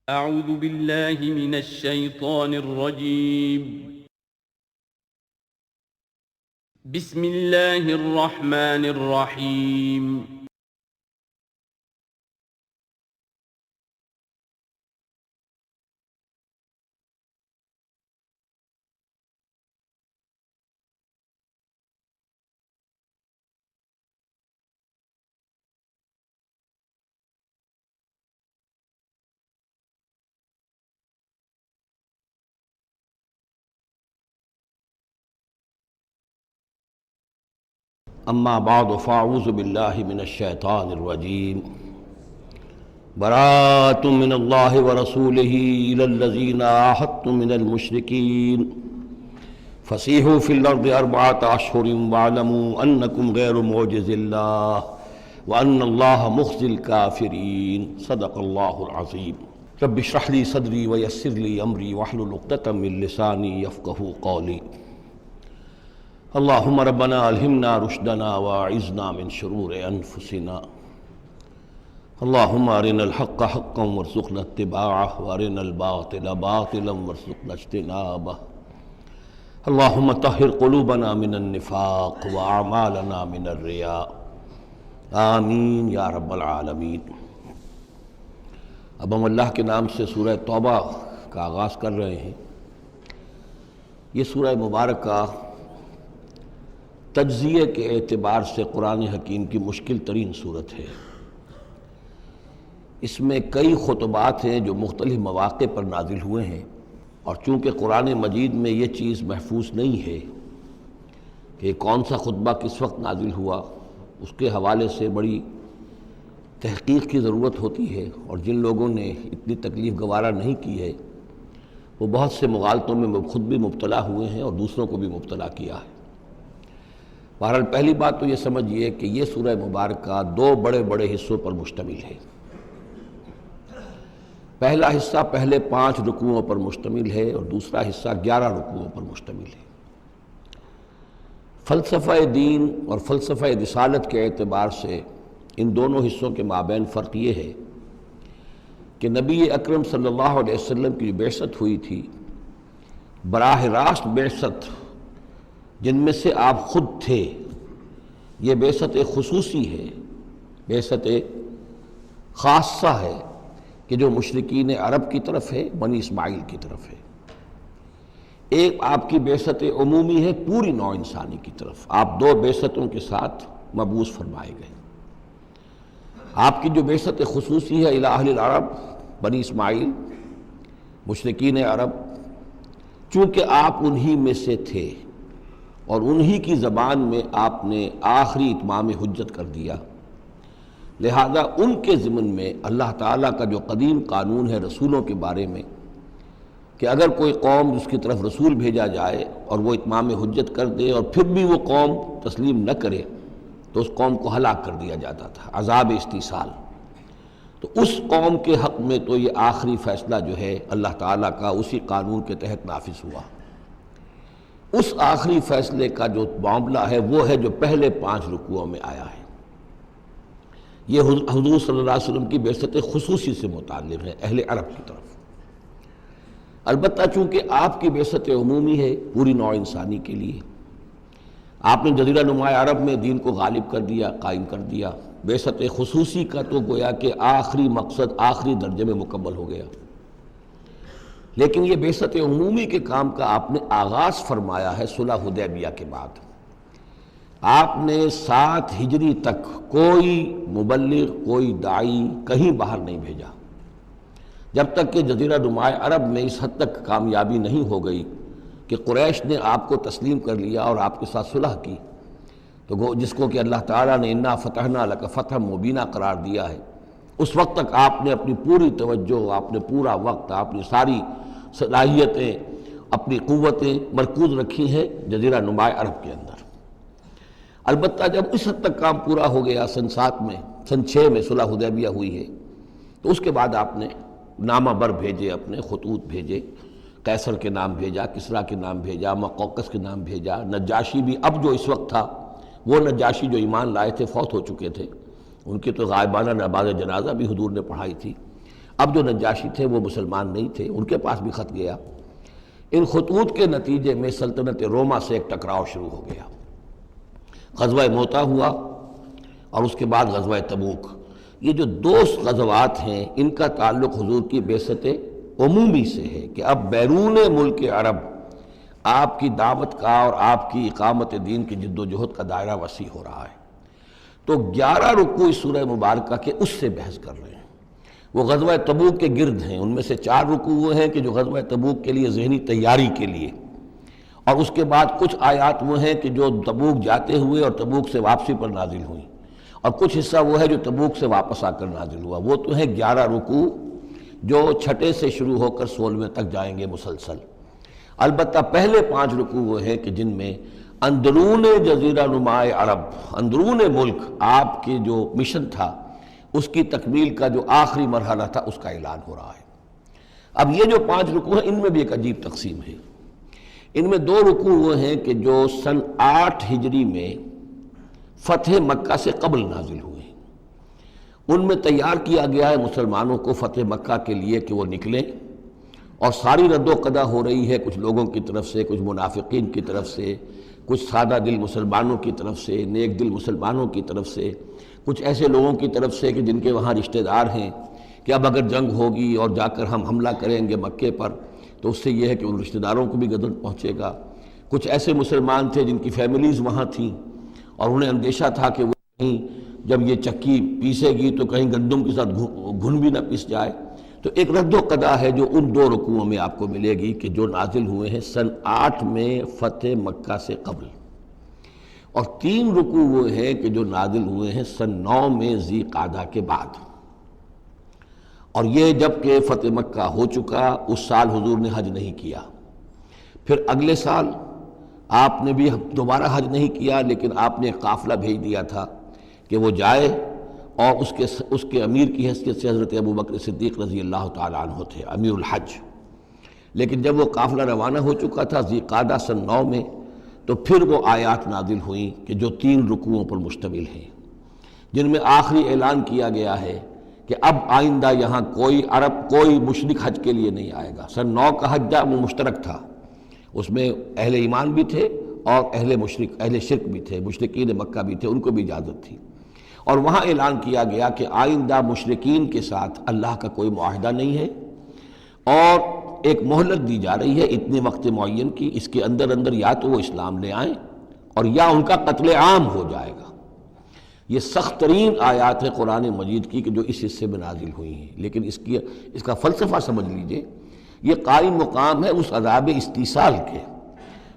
اعوذ باللہ من الشیطان الرجیم بسم اللہ الرحمن الرحیم اما بعد فاعوذ باللہ من الشیطان الرجیم براءۃ من اللہ ورسولہ الی الذین عاہدتم من المشرکین فسیحوا فی الارض اربعۃ اشہر واعلموا انکم غیر معجز اللہ وان اللہ مخزی الکافرین صدق اللہ العظیم رب اشرح لی صدری ویسر لی امری واحلل عقدۃ من لسانی یفقہوا قولی اللہم ربنا الہمنا رشدنا واعذنا من شرور انفسنا اللہم ارنا الحق حقا وارزقنا اتباعہ وارنا الباطل باطلا وارزقنا اجتنابہ اللہم طہر قلوبنا من النفاق واعمالنا من الرياء آمین یا رب العالمین۔ اب ہم اللہ کے نام سے سورہ توبہ کا آغاز کر رہے ہیں۔ یہ سورہ مبارکہ تجزیے کے اعتبار سے قرآن حکیم کی مشکل ترین صورت ہے۔ اس میں کئی خطبات ہیں جو مختلف مواقع پر نازل ہوئے ہیں، اور چونکہ قرآن مجید میں یہ چیز محفوظ نہیں ہے کہ کون سا خطبہ کس وقت نازل ہوا، اس کے حوالے سے بڑی تحقیق کی ضرورت ہوتی ہے، اور جن لوگوں نے اتنی تکلیف گوارا نہیں کی ہے وہ بہت سے مغالطوں میں خود بھی مبتلا ہوئے ہیں اور دوسروں کو بھی مبتلا کیا ہے۔ بہرحال پہلی بات تو یہ سمجھیے کہ یہ سورہ مبارکہ دو بڑے بڑے حصوں پر مشتمل ہے۔ پہلا حصہ پہلے 5 رکوعوں پر مشتمل ہے اور دوسرا حصہ 11 رکوعوں پر مشتمل ہے۔ فلسفہ دین اور فلسفہ رسالت کے اعتبار سے ان دونوں حصوں کے مابین فرق یہ ہے کہ نبی اکرم صلی اللہ علیہ وسلم کی جو بعثت ہوئی تھی، براہ راست بعثت جن میں سے آپ خود تھے، یہ بعثت خصوصی ہے، بعثت خاصہ ہے کہ جو مشرکین عرب کی طرف ہے، بنی اسماعیل کی طرف ہے۔ ایک آپ کی بعثت عمومی ہے پوری نوع انسانی کی طرف۔ آپ 2 بعثتوں کے ساتھ مبعوث فرمائے گئے۔ آپ کی جو بعثت خصوصی ہے الی اہل العرب، بنی اسماعیل، مشرکین عرب، چونکہ آپ انہی میں سے تھے اور انہی کی زبان میں آپ نے آخری اتمام حجت کر دیا، لہذا ان کے ضمن میں اللہ تعالیٰ کا جو قدیم قانون ہے رسولوں کے بارے میں کہ اگر کوئی قوم جس کی طرف رسول بھیجا جائے اور وہ اتمام حجت کر دے اور پھر بھی وہ قوم تسلیم نہ کرے تو اس قوم کو ہلاک کر دیا جاتا تھا، عذاب استیصال۔ تو اس قوم کے حق میں تو یہ آخری فیصلہ جو ہے اللہ تعالیٰ کا اسی قانون کے تحت نافذ ہوا۔ اس آخری فیصلے کا جو معاملہ ہے وہ ہے جو پہلے 5 رکوعوں میں آیا ہے۔ یہ حضور صلی اللہ علیہ وسلم کی بعثت خصوصی سے متعلق ہے، اہل عرب کی طرف۔ البتہ چونکہ آپ کی بعثت عمومی ہے پوری نوع انسانی کے لیے، آپ نے جزیرہ نما عرب میں دین کو غالب کر دیا، قائم کر دیا۔ بعثت خصوصی کا تو گویا کہ آخری مقصد آخری درجے میں مکمل ہو گیا، لیکن یہ بعثت عمومی کے کام کا آپ نے آغاز فرمایا ہے صلح حدیبیہ کے بعد۔ آپ نے 7 ہجری تک کوئی مبلغ، کوئی داعی کہیں باہر نہیں بھیجا، جب تک کہ جزیرہ نما عرب میں اس حد تک کامیابی نہیں ہو گئی کہ قریش نے آپ کو تسلیم کر لیا اور آپ کے ساتھ صلح کی، تو جس کو کہ اللہ تعالیٰ نے انا فتحنا لک فتحا مبینا قرار دیا ہے، اس وقت تک آپ نے اپنی پوری توجہ، آپ نے پورا وقت، آپ نے ساری صلاحیتیں، اپنی قوتیں مرکوز رکھی ہیں جزیرہ نما عرب کے اندر۔ البتہ جب اس حد تک کام پورا ہو گیا سن 7 میں، سن 6 میں صلح حدیبیہ ہوئی ہے، تو اس کے بعد آپ نے نامہ بر بھیجے، اپنے خطوط بھیجے، قیصر کے نام بھیجا، کسریٰ کے نام بھیجا، مقوقس کے نام بھیجا، نجاشی بھی اب جو اس وقت تھا، وہ نجاشی جو ایمان لائے تھے فوت ہو چکے تھے، ان کی تو غائبانہ نماز جنازہ بھی حضور نے پڑھائی تھی۔ اب جو نجاشی تھے وہ مسلمان نہیں تھے، ان کے پاس بھی خط گیا۔ ان خطوط کے نتیجے میں سلطنت روما سے ایک ٹکراؤ شروع ہو گیا۔ غزوہ موتا ہوا اور اس کے بعد غزوہ تبوک۔ یہ جو دو غزوات ہیں ان کا تعلق حضور کی بعثت عمومی سے ہے کہ اب بیرون ملک عرب آپ کی دعوت کا اور آپ کی اقامت دین کی جد و جہد کا دائرہ وسیع ہو رہا ہے۔ تو 11 رکوع اس سورہ مبارکہ کے اس سے بحث کر رہے ہیں، وہ غزوہ تبوک کے گرد ہیں۔ ان میں سے 4 رکوع وہ ہیں کہ جو غزوہ تبوک کے لیے ذہنی تیاری کے لیے، اور اس کے بعد کچھ آیات وہ ہیں کہ جو تبوک جاتے ہوئے اور تبوک سے واپسی پر نازل ہوئیں، اور کچھ حصہ وہ ہے جو تبوک سے واپس آ کر نازل ہوا۔ وہ تو ہیں 11 رکوع جو 6 سے شروع ہو کر 16 تک جائیں گے مسلسل۔ البتہ پہلے 5 رکوع وہ ہیں کہ جن میں اندرون جزیرہ نمائے عرب، اندرون ملک آپ کے جو مشن تھا اس کی تکمیل کا جو آخری مرحلہ تھا اس کا اعلان ہو رہا ہے۔ اب یہ جو 5 رکوع ہیں ان میں بھی ایک عجیب تقسیم ہے۔ ان میں 2 رکوع وہ ہیں کہ جو سن 8 ہجری میں فتح مکہ سے قبل نازل ہوئے، ان میں تیار کیا گیا ہے مسلمانوں کو فتح مکہ کے لیے کہ وہ نکلیں، اور ساری رد و قدا ہو رہی ہے کچھ لوگوں کی طرف سے، کچھ منافقین کی طرف سے، کچھ سادہ دل مسلمانوں کی طرف سے، نیک دل مسلمانوں کی طرف سے، کچھ ایسے لوگوں کی طرف سے کہ جن کے وہاں رشتہ دار ہیں کہ اب اگر جنگ ہوگی اور جا کر ہم حملہ کریں گے مکے پر تو اس سے یہ ہے کہ ان رشتہ داروں کو بھی غضب پہنچے گا۔ کچھ ایسے مسلمان تھے جن کی فیملیز وہاں تھیں اور انہیں اندیشہ تھا کہ وہ کہیں جب یہ چکی پیسے گی تو کہیں گندم کے ساتھ گھن بھی نہ پس جائے۔ تو ایک رد و قدا ہے جو ان 2 رکوعوں میں آپ کو ملے گی کہ جو نازل ہوئے ہیں سن 8 میں فتح مکہ سے قبل، اور 3 رکوع وہ ہیں کہ جو نازل ہوئے ہیں سن 9 میں ذی قعدہ کے بعد۔ اور یہ جب کہ فتح مکہ ہو چکا، اس سال حضور نے حج نہیں کیا، پھر اگلے سال آپ نے بھی دوبارہ حج نہیں کیا، لیکن آپ نے ایک قافلہ بھیج دیا تھا کہ وہ جائے، اور اس کے امیر کی حیثیت سے حضرت ابوبکر صدیق رضی اللہ تعالیٰ عنہ تھے امیر الحج۔ لیکن جب وہ قافلہ روانہ ہو چکا تھا ذی قعدہ سن 9 میں، تو پھر وہ آیات نازل ہوئیں کہ جو 3 رکوعوں پر مشتمل ہیں، جن میں آخری اعلان کیا گیا ہے کہ اب آئندہ یہاں کوئی مشرک حج کے لیے نہیں آئے گا۔ سن 9 کا حج وہ مشترک تھا، اس میں اہل ایمان بھی تھے اور اہل شرک بھی تھے، مشرکین مکہ بھی تھے، ان کو بھی اجازت تھی۔ اور وہاں اعلان کیا گیا کہ آئندہ مشرکین کے ساتھ اللہ کا کوئی معاہدہ نہیں ہے، اور ایک مہلت دی جا رہی ہے اتنے وقت معین کی، اس کے اندر یا تو وہ اسلام لے آئیں اور یا ان کا قتل عام ہو جائے گا۔ یہ سخت ترین آیات ہے قرآن مجید کی کہ جو اس حصے میں نازل ہوئی ہیں، لیکن اس کا فلسفہ سمجھ لیجئے، یہ قائم مقام ہے اس عذاب استیصال کے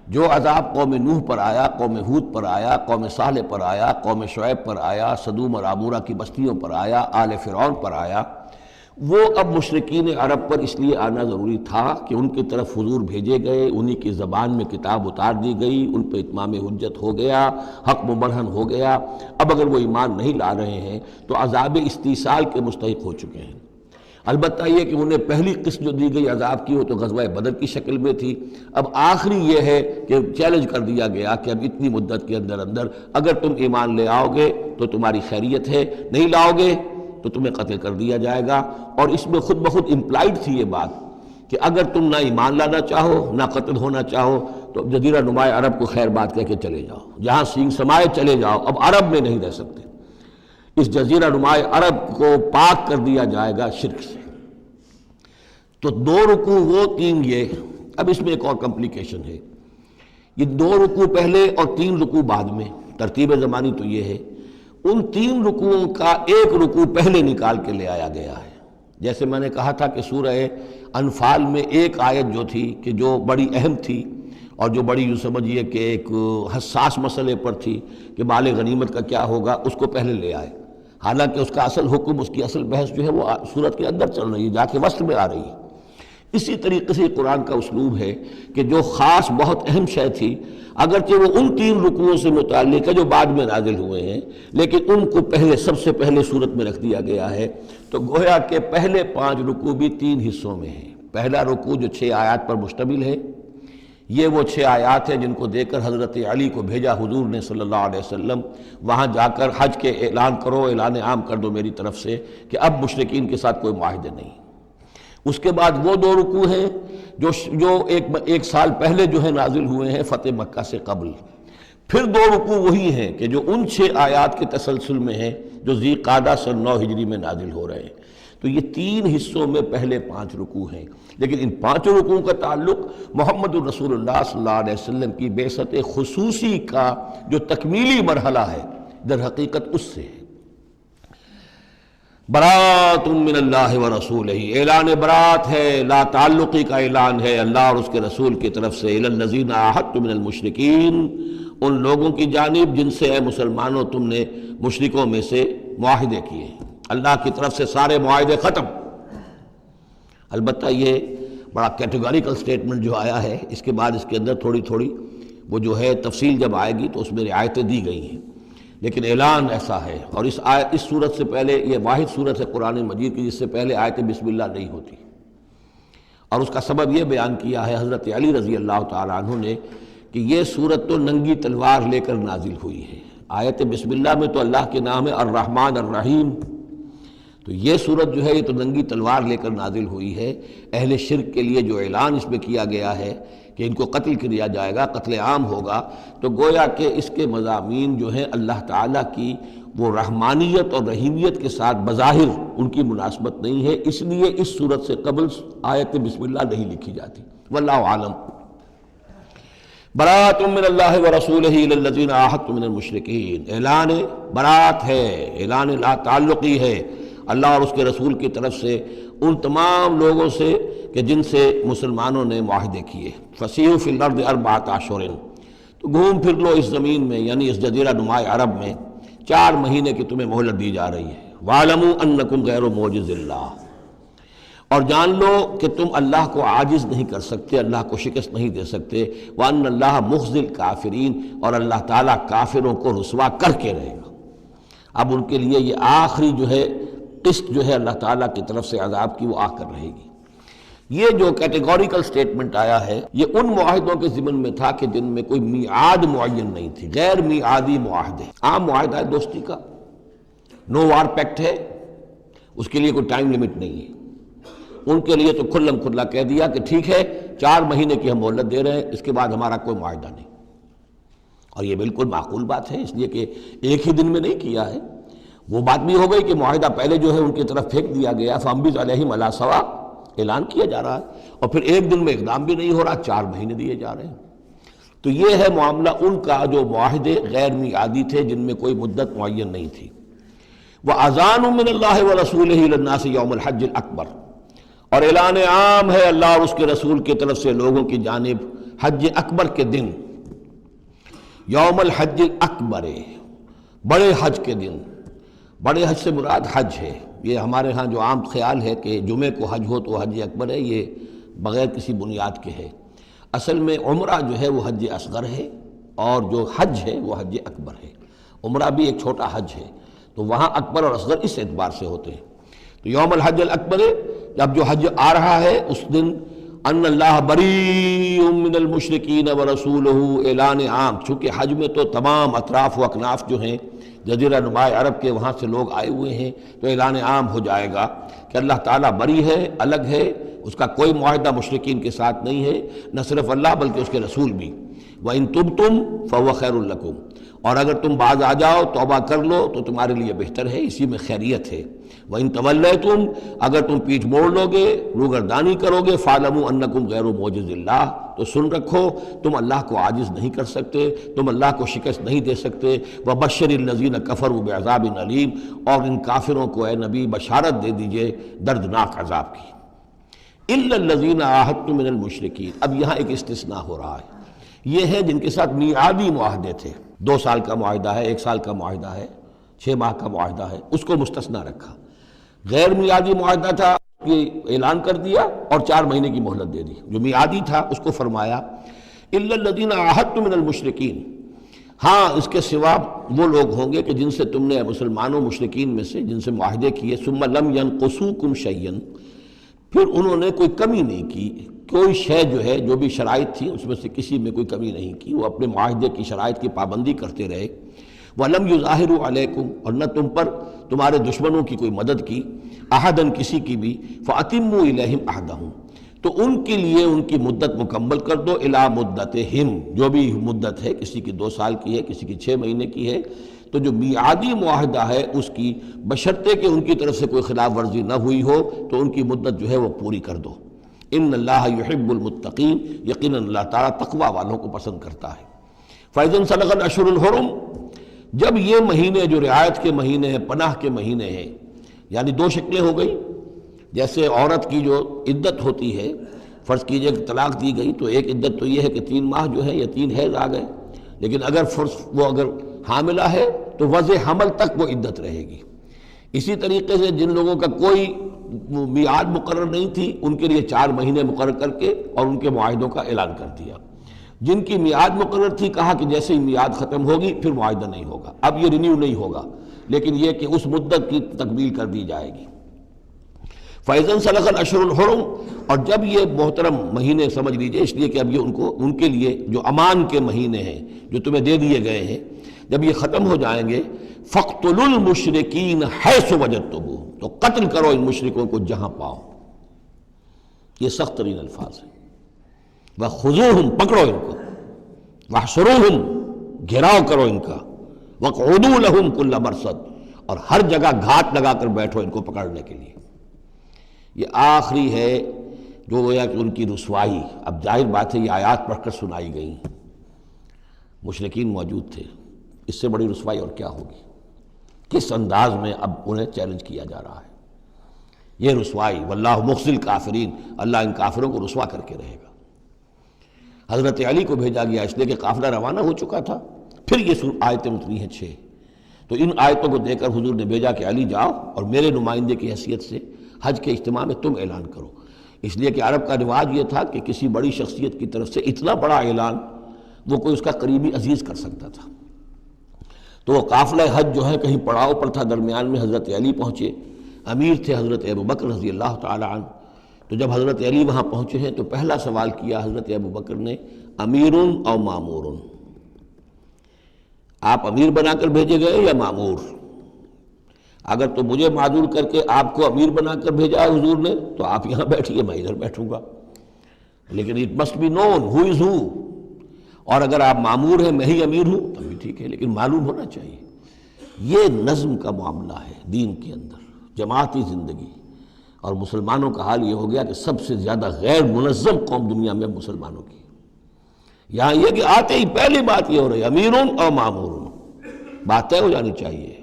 جو عذاب قوم نوح پر آیا، قوم ہود پر آیا، قوم صالح پر آیا، قوم شعیب پر آیا، سدوم اور عمورہ کی بستیوں پر آیا، آل فرعون پر آیا۔ وہ اب مشرکین عرب پر اس لیے آنا ضروری تھا کہ ان کی طرف حضور بھیجے گئے، انہی کی زبان میں کتاب اتار دی گئی، ان پہ اتمام حجت ہو گیا، حق مبرہن ہو گیا۔ اب اگر وہ ایمان نہیں لا رہے ہیں تو عذاب استیصال کے مستحق ہو چکے ہیں۔ البتہ یہ کہ انہیں پہلی قسط جو دی گئی عذاب کی وہ تو غزوہ بدر کی شکل میں تھی۔ اب آخری یہ ہے کہ چیلنج کر دیا گیا کہ اب اتنی مدت کے اندر اگر تم ایمان لے آؤ گے تو تمہاری خیریت ہے، نہیں لاؤ گے تو تمہیں قتل کر دیا جائے گا۔ اور اس میں خود بخود امپلائڈ تھی یہ بات کہ اگر تم نہ ایمان لانا چاہو نہ قتل ہونا چاہو تو جزیرہ نمائے عرب کو خیر بات کہہ کے چلے جاؤ، جہاں سینگ سمائے چلے جاؤ، اب عرب میں نہیں رہ سکتے۔ اس جزیرہ نمائے عرب کو پاک کر دیا جائے گا شرک سے۔ تو 2 رکوع وہ 3 یہ۔ اب اس میں ایک اور کمپلیکیشن ہے، یہ 2 رکوع پہلے اور 3 رکوع بعد میں، ترتیب زمانی تو یہ ہے، ان 3 رکوعوں کا ایک رکوع پہلے نکال کے لے آیا گیا ہے۔ جیسے میں نے کہا تھا کہ سورہ انفال میں ایک آیت جو تھی کہ جو بڑی اہم تھی اور جو بڑی یوں سمجھیے کہ ایک حساس مسئلے پر تھی کہ مال غنیمت کا کیا ہوگا، اس کو پہلے لے آئے، حالانکہ اس کا اصل حکم، اس کی اصل بحث جو ہے وہ سورت کے اندر چل رہی ہے، جا کے وسط میں آ رہی ہے۔ اسی طریقے سے قرآن کا اسلوب ہے کہ جو خاص بہت اہم شے تھی، اگرچہ وہ ان 3 رکوعوں سے متعلق ہے جو بعد میں نازل ہوئے ہیں، لیکن ان کو سب سے پہلے صورت میں رکھ دیا گیا ہے۔ تو گویا کہ پہلے 5 رکوع بھی 3 حصوں میں ہیں۔ پہلا رکوع جو 6 آیات پر مشتمل ہے، یہ وہ 6 آیات ہیں جن کو دے کر حضرت علی کو بھیجا حضور نے صلی اللہ علیہ وسلم، وہاں جا کر حج کے اعلان کرو، اعلان عام کر دو میری طرف سے کہ اب مشرکین کے ساتھ کوئی معاہدے نہیں۔ اس کے بعد وہ 2 رکوع ہیں جو ایک سال پہلے جو ہے نازل ہوئے ہیں فتح مکہ سے قبل. پھر 2 رکوع وہی ہیں کہ جو ان 6 آیات کے تسلسل میں ہیں جو ذی قعدہ سن 9 ہجری میں نازل ہو رہے ہیں. تو یہ 3 حصوں میں پہلے 5 رکوع ہیں، لیکن ان 5 رکوعوں کا تعلق محمد الرسول اللہ صلی اللہ علیہ وسلم کی بعثت خصوصی کا جو تکمیلی مرحلہ ہے در حقیقت اس سے ہے. برات من اللہ ورسولہ، اعلان برات ہے، لا تعلقی کا اعلان ہے اللہ اور اس کے رسول کی طرف سے. الی الذین عاہدتم من المشرکین، ان لوگوں کی جانب جن سے اے مسلمانوں تم نے مشرکوں میں سے معاہدے کیے. اللہ کی طرف سے سارے معاہدے ختم. البتہ یہ بڑا کیٹیگوریکل سٹیٹمنٹ جو آیا ہے، اس کے بعد اس کے اندر تھوڑی تھوڑی وہ جو ہے تفصیل جب آئے گی تو اس میں رعایتیں دی گئی ہیں، لیکن اعلان ایسا ہے. اور اس صورت سے پہلے یہ واحد صورت ہے قرآن مجید کی جس سے پہلے آیت بسم اللہ نہیں ہوتی. اور اس کا سبب یہ بیان کیا ہے حضرت علی رضی اللہ تعالیٰ عنہ نے کہ یہ صورت تو ننگی تلوار لے کر نازل ہوئی ہے. آیت بسم اللہ میں تو اللہ کے نام ہے الرحمن الرحیم، تو یہ صورت جو ہے یہ تو ننگی تلوار لے کر نازل ہوئی ہے. اہل شرک کے لیے جو اعلان اس میں کیا گیا ہے کہ ان کو قتل کیا جائے گا، قتل عام ہوگا، تو گویا کہ اس کے مضامین جو ہیں اللہ تعالیٰ کی وہ رحمانیت اور رحیمیت کے ساتھ بظاہر ان کی مناسبت نہیں ہے، اس لیے اس صورت سے قبل آیت بسم اللہ نہیں لکھی جاتی. واللہ عالم. برات من اللہ ورسولہ الی الذین عاہدتم من المشرکین، اعلان برات ہے، اعلان لا تعلقی ہے اللہ اور اس کے رسول کی طرف سے ان تمام لوگوں سے کہ جن سے مسلمانوں نے معاہدے کیے. فسیحوا فی الارض 4 اشہر، تو گھوم پھر لو اس زمین میں، یعنی اس جزیرہ نما عرب میں 4 مہینے کی تمہیں مہلت دی جا رہی ہے. وَاعْلَمُوا أَنَّكُمْ غَيْرُ مُعْجِزِ اللَّهِ، اور جان لو کہ تم اللہ کو عاجز نہیں کر سکتے، اللہ کو شکست نہیں دے سکتے. وَأَنَّ اللَّهَ مُخْزِي الْكَافِرِينَ، اور اللہ تعالیٰ کافروں کو رسوا کر کے رہے گا. اب ان کے لیے یہ آخری جو ہے قسط جو ہے اللہ تعالیٰ کی طرف سے عذاب کی وہ آ کر رہے گی. یہ جو کیٹیگوریکل سٹیٹمنٹ آیا ہے یہ ان معاہدوں کے ضمن میں تھا کہ جن میں کوئی میعاد معین نہیں تھی، غیر میعادی معاہدے. عام معاہدہ ہے دوستی کا، نو وار پیکٹ ہے، اس کے لیے کوئی ٹائم لمٹ نہیں ہے. ان کے لیے تو کھلم کھلا کہہ دیا کہ ٹھیک ہے 4 مہینے کی ہم مہلت دے رہے ہیں، اس کے بعد ہمارا کوئی معاہدہ نہیں. اور یہ بالکل معقول بات ہے، اس لیے کہ ایک ہی دن میں نہیں کیا ہے. وہ بات بھی ہو گئی کہ معاہدہ پہلے جو ہے ان کی طرف پھینک دیا گیا، فَأَنبِذْ عَلَيْهِمْ عَلَىٰ سَوَاءٍ، اعلان کیا جا رہا ہے، اور پھر ایک دن میں اقدام بھی نہیں ہو رہا، 4 مہینے دیے جا رہے ہیں. تو یہ ہے معاملہ ان کا جو معاہدے غیر میعادی تھے جن میں کوئی مدت معین نہیں تھی. وَأَذَانٌ مِّنَ اللَّهِ وَرَسُولِهِ إِلَى النَّاسِ يَوْمَ الْحَجِّ الْأَكْبَرِ، اور اعلان عام ہے اللہ اور اس کے رسول کی طرف سے لوگوں کی جانب حج اکبر کے دن. یوم الحج الاکبر، بڑے حج کے دن. بڑے حج سے مراد حج ہے. یہ ہمارے ہاں جو عام خیال ہے کہ جمعے کو حج ہو تو حج اکبر ہے، یہ بغیر کسی بنیاد کے ہے. اصل میں عمرہ جو ہے وہ حج اصغر ہے، اور جو حج ہے وہ حج اکبر ہے. عمرہ بھی ایک چھوٹا حج ہے، تو وہاں اکبر اور اصغر اس اعتبار سے ہوتے ہیں. تو یوم الحج الاکبر، جب جو حج آ رہا ہے اس دن ان اللہ بریء من المشرکین ورسولہ، اعلان عام. چونکہ حج میں تو تمام اطراف و اکناف جو ہیں جزیرہ نما عرب کے وہاں سے لوگ آئے ہوئے ہیں، تو اعلان عام ہو جائے گا کہ اللہ تعالیٰ بری ہے، الگ ہے، اس کا کوئی معاہدہ مشرکین کے ساتھ نہیں ہے، نہ صرف اللہ بلکہ اس کے رسول بھی. وَإِن تُبْتُمْ فَهُوَ خَيْرٌ لَكُمْ، اور اگر تم باز آ جاؤ، توبہ کر لو تو تمہارے لیے بہتر ہے، اسی میں خیریت ہے. وَإِن تَوَلَّيْتُمْ، اگر تم پیٹھ موڑ لو گے، روگردانی کرو گے، فَاعْلَمُوا أَنَّكُمْ غَيْرُ مُعْجِزِ اللَّهِ، تو سن رکھو تم اللہ کو عاجز نہیں کر سکتے، تم اللہ کو شکست نہیں دے سکتے. وَبَشِّرِ الَّذِينَ كَفَرُوا بِعَذَابٍ أَلِيمٍ، اور ان کافروں کو اے نبی بشارت دے دیجئے دردناک عذاب کی. إِلَّا الَّذِينَ عَاهَدتُّم مِّنَ الْمُشْرِكِينَ، اب یہاں ایک استثناء ہو رہا ہے. یہ ہیں جن کے ساتھ میعادی معاہدے تھے، 2 سال کا معاہدہ ہے، 1 سال کا معاہدہ ہے، 6 ماہ کا معاہدہ ہے، اس کو مستثنیٰ رکھا. غیر میعادی معاہدہ تھا، یہ اعلان کر دیا اور 4 مہینے کی مہلت دے دی. جو میعادی تھا اس کو فرمایا الا الذین عاہدتم من المشرکین، ہاں اس کے سوا وہ لوگ ہوں گے کہ جن سے تم نے مسلمانوں مشرکین میں سے جن سے معاہدے کیے، ثم لم ینقصوکم شیئا، پھر انہوں نے کوئی کمی نہیں کی، کوئی شے جو ہے جو بھی شرائط تھی اس میں سے کسی میں کوئی کمی نہیں کی، وہ اپنے معاہدے کی شرائط کی پابندی کرتے رہے. وَلَمْ يُظَاهِرُوا عَلَيْكُمْ، اور نہ تم پر تمہارے دشمنوں کی کوئی مدد کی، احدن کسی کی بھی، فَأَتِمُّوا إِلَيْهِمْ عَهْدَهُمْ، تو ان کے لیے ان کی مدت مکمل کر دو، اِلیٰ مُدَّتِهِمْ، جو بھی مدت ہے، کسی کی 2 سال کی ہے، کسی کی 6 مہینے کی ہے، تو جو میعادی معاہدہ ہے اس کی بشرطے کہ ان کی طرف سے کوئی خلاف ورزی نہ ہوئی ہو تو ان کی مدت جو ہے وہ پوری کر دو۔ ان اللہ یحب المتقین، یقیناً اللہ تعالیٰ تقوی والوں کو پسند کرتا ہے۔ فَإِذَا انسَلَخَ الْأَشْهُرُ الْحُرُمُ، جب یہ مہینے جو رعایت کے مہینے ہیں، پناہ کے مہینے ہیں، یعنی 2 شکلیں ہو گئی، جیسے عورت کی جو عدت ہوتی ہے، فرض کیجئے کہ طلاق دی گئی تو ایک عدت تو یہ ہے کہ 3 ماہ جو ہے یا 3 حیض آ گئے، لیکن اگر حاملہ ہے تو وضع حمل تک وہ عدت رہے گی۔ اسی طریقے سے جن لوگوں کا کوئی میعاد مقرر نہیں تھی ان کے لیے 4 مہینے مقرر کر کے اور ان کے معاہدوں کا اعلان کر دیا۔ جن کی میعاد مقرر تھی کہا کہ جیسے ہی میعاد ختم ہوگی پھر معاہدہ نہیں ہوگا، اب یہ رینیو نہیں ہوگا، لیکن یہ کہ اس مدت کی تکمیل کر دی جائے گی۔ فَإِذَا انسَلَخَ الْأَشْهُرُ الْحُرُمُ، اور جب یہ محترم مہینے سمجھ لیجئے، اس لیے کہ اب یہ ان کے لیے جو امان کے مہینے ہیں جو تمہیں دے دیے گئے ہیں، جب یہ ختم ہو جائیں گے، فَاقْتُلُوا الْمُشْرِكِينَ حَيْثُ وَجَدتُّمُوهُمْ، تو قتل کرو ان مشرکوں کو جہاں پاؤ۔ یہ سخت ترین الفاظ ہیں۔ وَخُذُوهُمْ، پکڑو ان کو، وَاحْصُرُوهُمْ، گھیراؤ کرو ان کا، وَاقْعُدُوا لَهُمْ كُلَّ مَرْصَدٍ، اور ہر جگہ گھات لگا کر بیٹھو ان کو پکڑنے کے لیے۔ یہ آخری ہے جو گویا کہ ان کی رسوائی، اب ظاہر بات ہے یہ آیات پڑھ کر سنائی گئی، مشرکین موجود تھے، اس سے بڑی رسوائی اور کیا ہوگی؟ کس انداز میں اب انہیں چیلنج کیا جا رہا ہے، یہ رسوائی، واللہ مخزی الکافرین، اللہ ان کافروں کو رسوا کر کے رہے گا۔ حضرت علی کو بھیجا گیا اس لیے کہ قافلہ روانہ ہو چکا تھا، پھر یہ آیتیں اتری ہیں 6، تو ان آیتوں کو دے کر حضور نے بھیجا کہ علی جاؤ اور میرے نمائندے کی حیثیت سے حج کے اجتماع میں تم اعلان کرو، اس لیے کہ عرب کا رواج یہ تھا کہ کسی بڑی شخصیت کی طرف سے اتنا بڑا اعلان وہ کوئی اس کا قریبی عزیز کر سکتا تھا۔ تو وہ قافلہ حج جو ہے کہیں پڑاؤ پر تھا، درمیان میں حضرت علی پہنچے، امیر تھے حضرت ابوبکر رضی اللہ تعالی عنہ۔ تو جب حضرت علی وہاں پہنچے ہیں تو پہلا سوال کیا حضرت ابوبکر نے، امیر او مامور، آپ امیر بنا کر بھیجے گئے یا مامور؟ اگر تو مجھے معذور کر کے آپ کو امیر بنا کر بھیجا ہے حضور نے تو آپ یہاں بیٹھیے، میں ادھر بیٹھوں گا، لیکن اٹ مسٹ بی نون ہو از ہو، اور اگر آپ مامور ہیں میں ہی امیر ہوں تب بھی ٹھیک ہے، لیکن معلوم ہونا چاہیے۔ یہ نظم کا معاملہ ہے دین کے اندر، جماعتی زندگی، اور مسلمانوں کا حال یہ ہو گیا کہ سب سے زیادہ غیر منظم قوم دنیا میں مسلمانوں کی۔ یہاں یہ کہ آتے ہی پہلی بات یہ ہو رہی ہے امیرون اور مامورون، بات طے ہو جانی چاہیے،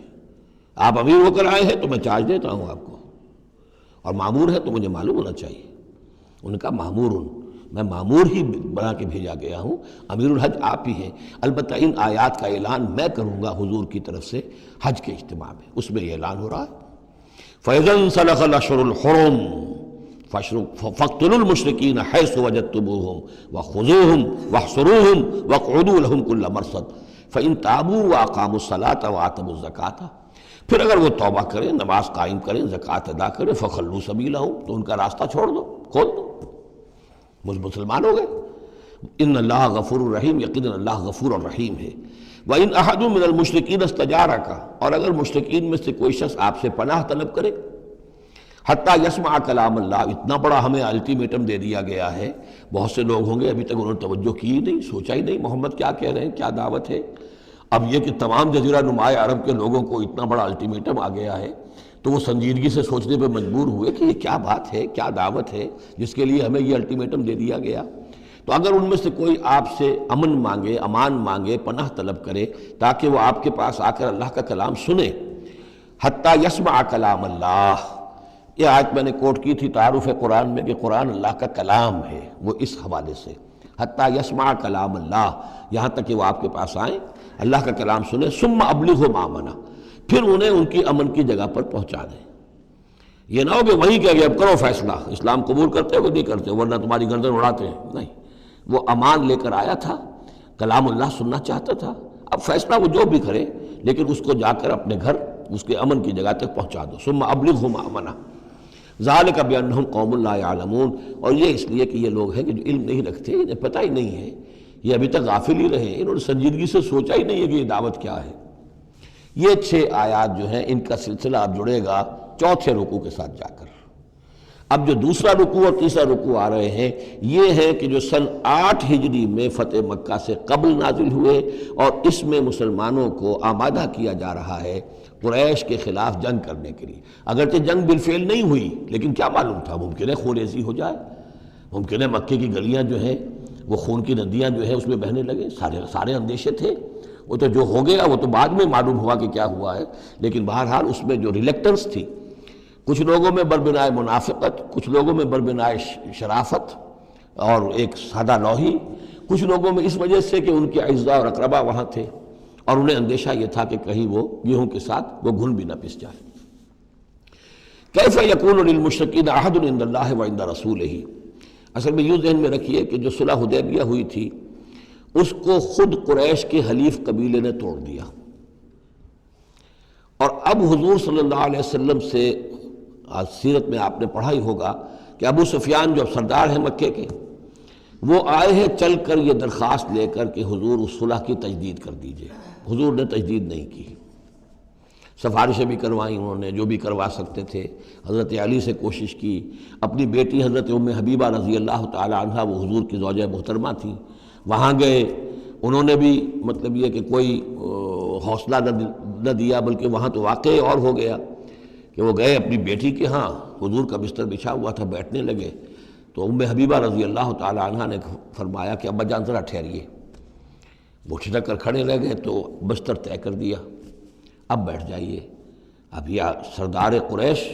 آپ امیر ہو کر آئے ہیں تو میں چارج دیتا ہوں آپ کو، اور مامور ہے تو مجھے معلوم ہونا چاہیے۔ ان کا مامورون، میں مامور ہی بنا کے بھیجا گیا ہوں، امیر الحج آپ ہی ہیں، البتہ ان آیات کا اعلان میں کروں گا حضور کی طرف سے حج کے اجتماع میں، اس میں یہ اعلان ہو رہا ہے۔ فَإِذَا انسَلَخَ الْأَشْهُرُ الْحُرُمُ فَاقْتُلُوا الْمُشْرِكِينَ حَيْثُ وَجَدتُّمُوهُمْ وَخُذُوهُمْ وَاحْصُرُوهُمْ وَاقْعُدُوا لَهُمْ كُلَّ مَرْصَدٍ فَإِن تَابُوا وَأَقَامُوا الصَّلَاةَ وَآتَوُا الزَّكَاةَ، پھر اگر وہ توبہ کریں، نماز قائم کریں، زکوٰۃ ادا کریں، فَخَلُّوا سَبِيلَهُمْ، تو ان کا راستہ چھوڑ دو، کھول دو، مسلمان ہو گئے۔ ان اللہ غفور الرحیم، یقیناً اللہ غفور الرحیم ہے۔ وَإِنْ أَحَدٌ مِّنَ الْمُشْرِكِينَ اسْتَجَارَكَ، اور اگر مشرکین میں سے کوئی شخص آپ سے پناہ طلب کرے، حتیٰ یسمع کلام اللہ، اتنا بڑا ہمیں الٹیمیٹم دے دیا گیا ہے، بہت سے لوگ ہوں گے ابھی تک انہوں نے توجہ کی ہی نہیں، سوچا ہی نہیں محمد کیا کہہ رہے ہیں، کیا دعوت ہے۔ اب یہ کہ تمام جزیرہ نما عرب کے لوگوں کو اتنا بڑا الٹیمیٹم آ گیا ہے تو وہ سنجیدگی سے سوچنے پہ مجبور ہوئے کہ یہ کیا بات ہے، کیا دعوت ہے جس کے لیے ہمیں یہ الٹیمیٹم دے دیا گیا۔ تو اگر ان میں سے کوئی آپ سے امن مانگے، امان مانگے، پناہ طلب کرے تاکہ وہ آپ کے پاس آ کر اللہ کا کلام سنے، حتیٰ یسمع کلام اللہ، یہ آیت میں نے کوٹ کی تھی تعارف قرآن میں کہ قرآن اللہ کا کلام ہے، وہ اس حوالے سے حتیٰ یسمع کلام اللہ، یہاں تک کہ وہ آپ کے پاس آئیں، اللہ کا کلام سنیں، ثم ابلغہ مامنا، پھر انہیں ان کی امن کی جگہ پر پہنچا دیں۔ یہ نہ ہو کہ وہیں کہ اب کرو فیصلہ، اسلام قبول کرتے ہو کہ نہیں کرتے، ورنہ تمہاری گردن اڑاتے ہیں، نہیں، وہ امان لے کر آیا تھا، کلام اللہ سننا چاہتا تھا، اب فیصلہ وہ جو بھی کرے لیکن اس کو جا کر اپنے گھر اس کے امن کی جگہ تک پہنچا دو۔ ثم ابلغہ مامنا ذالک بانہم قوم لا یعلمون، اور یہ اس لیے کہ یہ لوگ ہیں کہ جو علم نہیں رکھتے، انہیں پتہ ہی نہیں ہے، یہ ابھی تک غافل ہی رہے، انہوں نے سنجیدگی سے سوچا ہی نہیں ہے کہ یہ دعوت کیا ہے۔ یہ 6 آیات جو ہیں ان کا سلسلہ اب جڑے گا چوتھے رکوع کے ساتھ جا کر۔ اب جو دوسرا رکوع اور تیسرا رکوع آ رہے ہیں یہ ہے کہ جو سن 8 ہجری میں فتح مکہ سے قبل نازل ہوئے، اور اس میں مسلمانوں کو آمادہ کیا جا رہا ہے قریش کے خلاف جنگ کرنے کے لیے۔ اگرچہ جنگ بالفعل نہیں ہوئی لیکن کیا معلوم تھا، ممکن ہے خونریزی ہو جائے، ممکن ہے مکے کی گلیاں جو ہیں وہ خون کی ندیاں جو ہیں اس میں بہنے لگے، سارے اندیشے تھے۔ وہ تو جو ہو گیا وہ تو بعد میں معلوم ہوا کہ کیا ہوا ہے، لیکن بہرحال اس میں جو ریلیکٹنس تھی، کچھ لوگوں میں بربنائے منافقت، کچھ لوگوں میں بربنائے شرافت اور ایک سادہ لوحی، کچھ لوگوں میں اس وجہ سے کہ ان کے اعزاء اور اقربا وہاں تھے اور انہیں اندیشہ یہ تھا کہ کہیں وہ گیہوں کے ساتھ وہ گھن بھی نہ پس جائے۔ کیف یکون للمشرکین عہد عند اللہ وعند رسولہ، اصل میں یوں ذہن میں رکھیے کہ جو صلح حدیبیہ ہوئی تھی اس کو خود قریش کے حلیف قبیلے نے توڑ دیا، اور اب حضور صلی اللہ علیہ وسلم سے آج سیرت میں آپ نے پڑھا ہی ہوگا کہ ابو سفیان جو سردار ہیں مکے کے، وہ آئے ہیں چل کر یہ درخواست لے کر کہ حضور اس صلح کی تجدید کر دیجئے۔ حضور نے تجدید نہیں کی، سفارشیں بھی کروائیں انہوں نے جو بھی کروا سکتے تھے، حضرت علی سے کوشش کی، اپنی بیٹی حضرت ام حبیبہ رضی اللہ تعالی عنہا وہ حضور کی زوجہ محترمہ تھیں، وہاں گئے، انہوں نے بھی مطلب یہ کہ کوئی حوصلہ نہ دیا، بلکہ وہاں تو واقعی اور ہو گیا کہ وہ گئے اپنی بیٹی کے ہاں، حضور کا بستر بچھا ہوا تھا، بیٹھنے لگے تو ام حبیبہ رضی اللہ تعالی عنہا نے فرمایا کہ ابا جان ذرا ٹھہریے، وہ ٹھٹک کر کھڑے رہ گئے تو بستر طے کر دیا، اب بیٹھ جائیے۔ اب یہ سردار قریش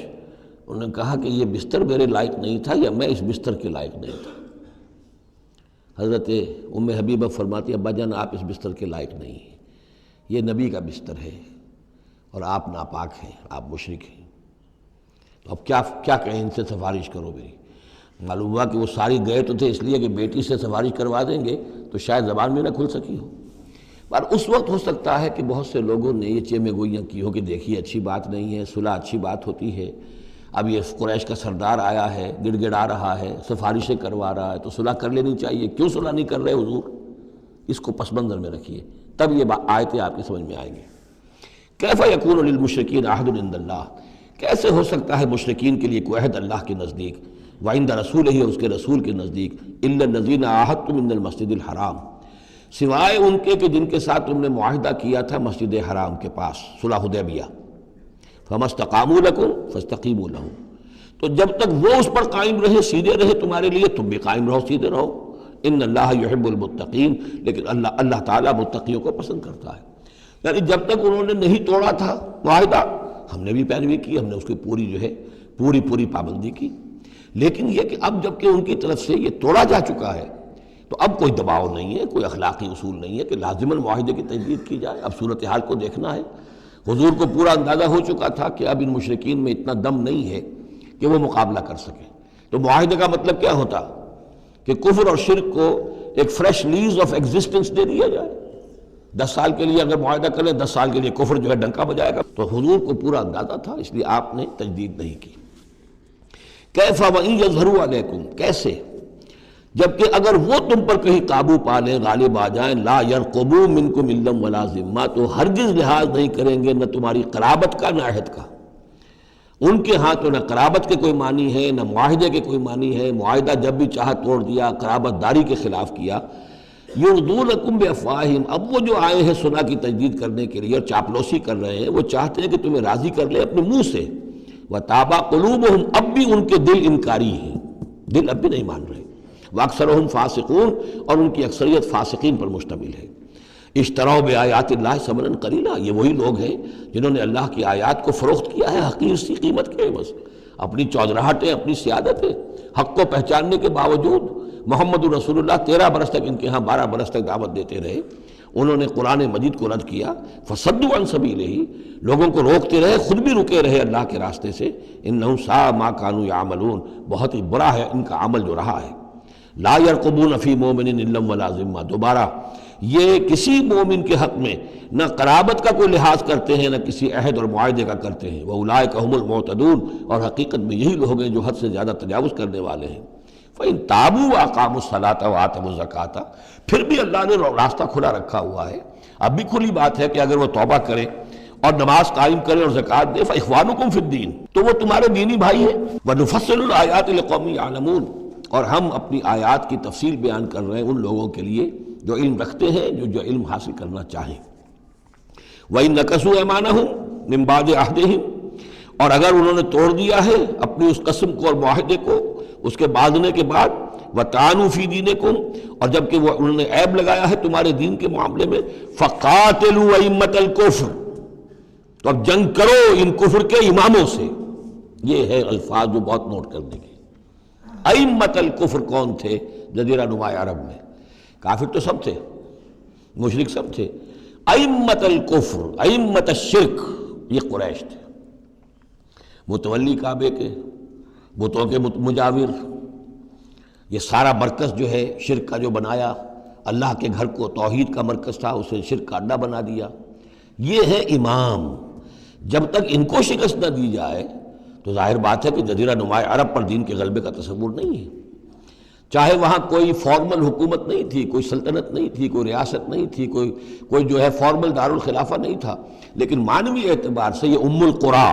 انہوں نے کہا کہ یہ بستر میرے لائق نہیں تھا یا میں اس بستر کے لائق نہیں تھا۔ حضرت ام حبیبہ فرماتی ابا جان آپ اس بستر کے لائق نہیں ہیں، یہ نبی کا بستر ہے اور آپ ناپاک ہیں، آپ مشرک ہیں، تو اب کیا کہیں، ان سے سفارش کرو میری۔ معلوم ہوا کہ وہ ساری گئے تو تھے اس لیے کہ بیٹی سے سفارش کروا دیں گے تو شاید زبان میں نہ کھل سکی ہو، پر اس وقت ہو سکتا ہے کہ بہت سے لوگوں نے یہ چیمے گوئیاں کی ہو کہ دیکھیے اچھی بات نہیں ہے، صلح اچھی بات ہوتی ہے، اب یہ قریش کا سردار آیا ہے، گڑ گڑا رہا ہے، سفارشیں کروا رہا ہے، تو صلح کر لینی چاہیے، کیوں صلح نہیں کر رہے حضور؟ اس کو پس منظر میں رکھیے، تب یہ آیتیں آپ کی سمجھ میں آئیں گی۔ کیف یکون للمشرکین عہد عند اللہ، کیسے ہو سکتا ہے مشرکین کے لیے کوئی عہد اللہ کے نزدیک، وعند رسولہ اور اس کے رسول کے نزدیک، الا الذین عاہدتم من المسجد الحرام، سوائے ان کے کہ جن کے ساتھ تم نے معاہدہ کیا تھا مسجد حرام کے پاس صلح حدیبیہ، فما استقاموا لکم فاستقیموا لہم، تو جب تک وہ اس پر قائم رہے، سیدھے رہے تمہارے لیے، تم بھی قائم رہو، سیدھے رہو۔ ان اللہ یحب المتقین، لیکن اللہ تعالیٰ متقیوں کو پسند کرتا ہے۔ یعنی جب تک انہوں نے نہیں توڑا تھا معاہدہ، ہم نے بھی پیروی کی، ہم نے اس کی پوری جو ہے پوری پابندی کی، لیکن یہ کہ اب جب کہ ان کی طرف سے یہ توڑا جا چکا ہے تو اب کوئی دباؤ نہیں ہے، کوئی اخلاقی اصول نہیں ہے کہ لازماً معاہدے کی تجدید کی جائے۔ اب صورتحال کو دیکھنا ہے، حضور کو پورا اندازہ ہو چکا تھا کہ اب ان مشرکین میں اتنا دم نہیں ہے کہ وہ مقابلہ کر سکیں، تو معاہدے کا مطلب کیا ہوتا کہ کفر اور شرک کو ایک فریش لیز آف ایگزسٹنس دے دیا جائے۔ 10 سال کے لیے اگر معاہدہ کریں، 10 سال کے لیے کفر جو ہے ڈنکا بجائے گا، تو حضور کو پورا اندازہ تھا، اس لیے آپ نے تجدید نہیں کی۔ کیف وَإِن يَظْهَرُوا عَلَيْكُمْ، کیسے جبکہ اگر وہ تم پر کہیں قابو پا لیں، غالب آ جائیں، لا يرقبوا منکم الا ولا ذمہ، تو ہرگز لحاظ نہیں کریں گے نہ تمہاری قرابت کا نہ عہد کا۔ ان کے ہاں تو نہ قرابت کے کوئی معنی ہے نہ معاہدے کے کوئی معنی ہے، معاہدہ جب بھی چاہا توڑ دیا، قرابت داری کے خلاف کیا۔ یرضونکم بافواہہم، اب وہ جو آئے ہیں صلح کی تجدید کرنے کے لیے اور چاپلوسی کر رہے ہیں، وہ چاہتے ہیں کہ تمہیں راضی کر لیں اپنے منہ سے، وتابا قلوبہم، اب بھی ان کے دل انکاری ہیں، دل اب بھی نہیں مان رہے، واکثرہم فاسقون، اور ان کی اکثریت فاسقین پر مشتمل ہے۔ اشتروا بآیات اللہ ثمنا قلیلا، یہ وہی لوگ ہیں جنہوں نے اللہ کی آیات کو فروخت کیا ہے حقیر سی قیمت کے عوض، اپنی چودراہٹیں، اپنی سیادتیں، حق کو پہچاننے کے باوجود محمد رسول اللہ 13 برس تک ان کے ہاں 12 برس تک دعوت دیتے رہے، انہوں نے قرآن مجید کو رد کیا، فصدوا عن سبیلہ، لوگوں کو روکتے رہے، خود بھی رکے رہے اللہ کے راستے سے، انہم ساء ما کانوا یعملون، بہت ہی برا ہے ان کا عمل جو رہا ہے۔ لا يرقبون فی مومن الا ولا ذمہ، دوبارہ یہ کسی مومن کے حق میں نہ قرابت کا کوئی لحاظ کرتے ہیں نہ کسی عہد اور معاہدے کا کرتے ہیں، وَأُولَٰئِكَ هُمُ الْمُعْتَدُونَ، اور حقیقت میں یہی لوگ ہیں جو حد سے زیادہ تجاوز کرنے والے ہیں۔ فَإِن تَابُوا وَأَقَامُوا الصَّلَاةَ وَآتَوُا الزَّكَاةَ، پھر بھی اللہ نے راستہ کھلا رکھا ہوا ہے، اب بھی کھلی بات ہے کہ اگر وہ توبہ کریں اور نماز قائم کریں اور زکوٰۃ دیں فاخوانکم فی الدین، تو وہ تمہارے دینی بھائی ہیں. ونفصل الآیات لقوم یعلمون، اور ہم اپنی آیات کی تفصیل بیان کر رہے ہیں ان لوگوں کے لیے جو علم رکھتے ہیں، جو علم حاصل کرنا چاہیں. وَإِن نَكَثُوا أَيْمَانَهُمْ مِن بَعْدِ عَهْدِهِمْ، اور اگر انہوں نے توڑ دیا ہے اپنی اس قسم کو اور معاہدے کو اس کے باندھنے کے بعد، وَطَعَنُوا فِي دِينِكُمْ، اور جب کہ وہ انہوں نے عیب لگایا ہے تمہارے دین کے معاملے میں، فَقَاتِلُوا أَئِمَّةَ الْكُفْرِ، تو اب جنگ کرو ان کفر کے اماموں سے. یہ ہے الفاظ جو بہت نوٹ کرنے کے. ائمۃ الکفر کون تھے جزیرہ نما عرب میں؟ کافر تو سب تھے، مشرک سب تھے. ائمۃ الکفر، ائمۃ الشرک، یہ قریش تھے، متولی کعبے کے، بتوں کے مجاور. یہ سارا مرکز جو ہے شرک کا جو بنایا، اللہ کے گھر کو توحید کا مرکز تھا اسے شرک کا اڈا بنا دیا. یہ ہے امام. جب تک ان کو شکست نہ دی جائے تو ظاہر بات ہے کہ جزیرہ نما عرب پر دین کے غلبے کا تصور نہیں ہے. چاہے وہاں کوئی فارمل حکومت نہیں تھی، کوئی سلطنت نہیں تھی، کوئی ریاست نہیں تھی، کوئی جو ہے فارمل دارالخلافہ نہیں تھا، لیکن معنوی اعتبار سے یہ ام القریٰ،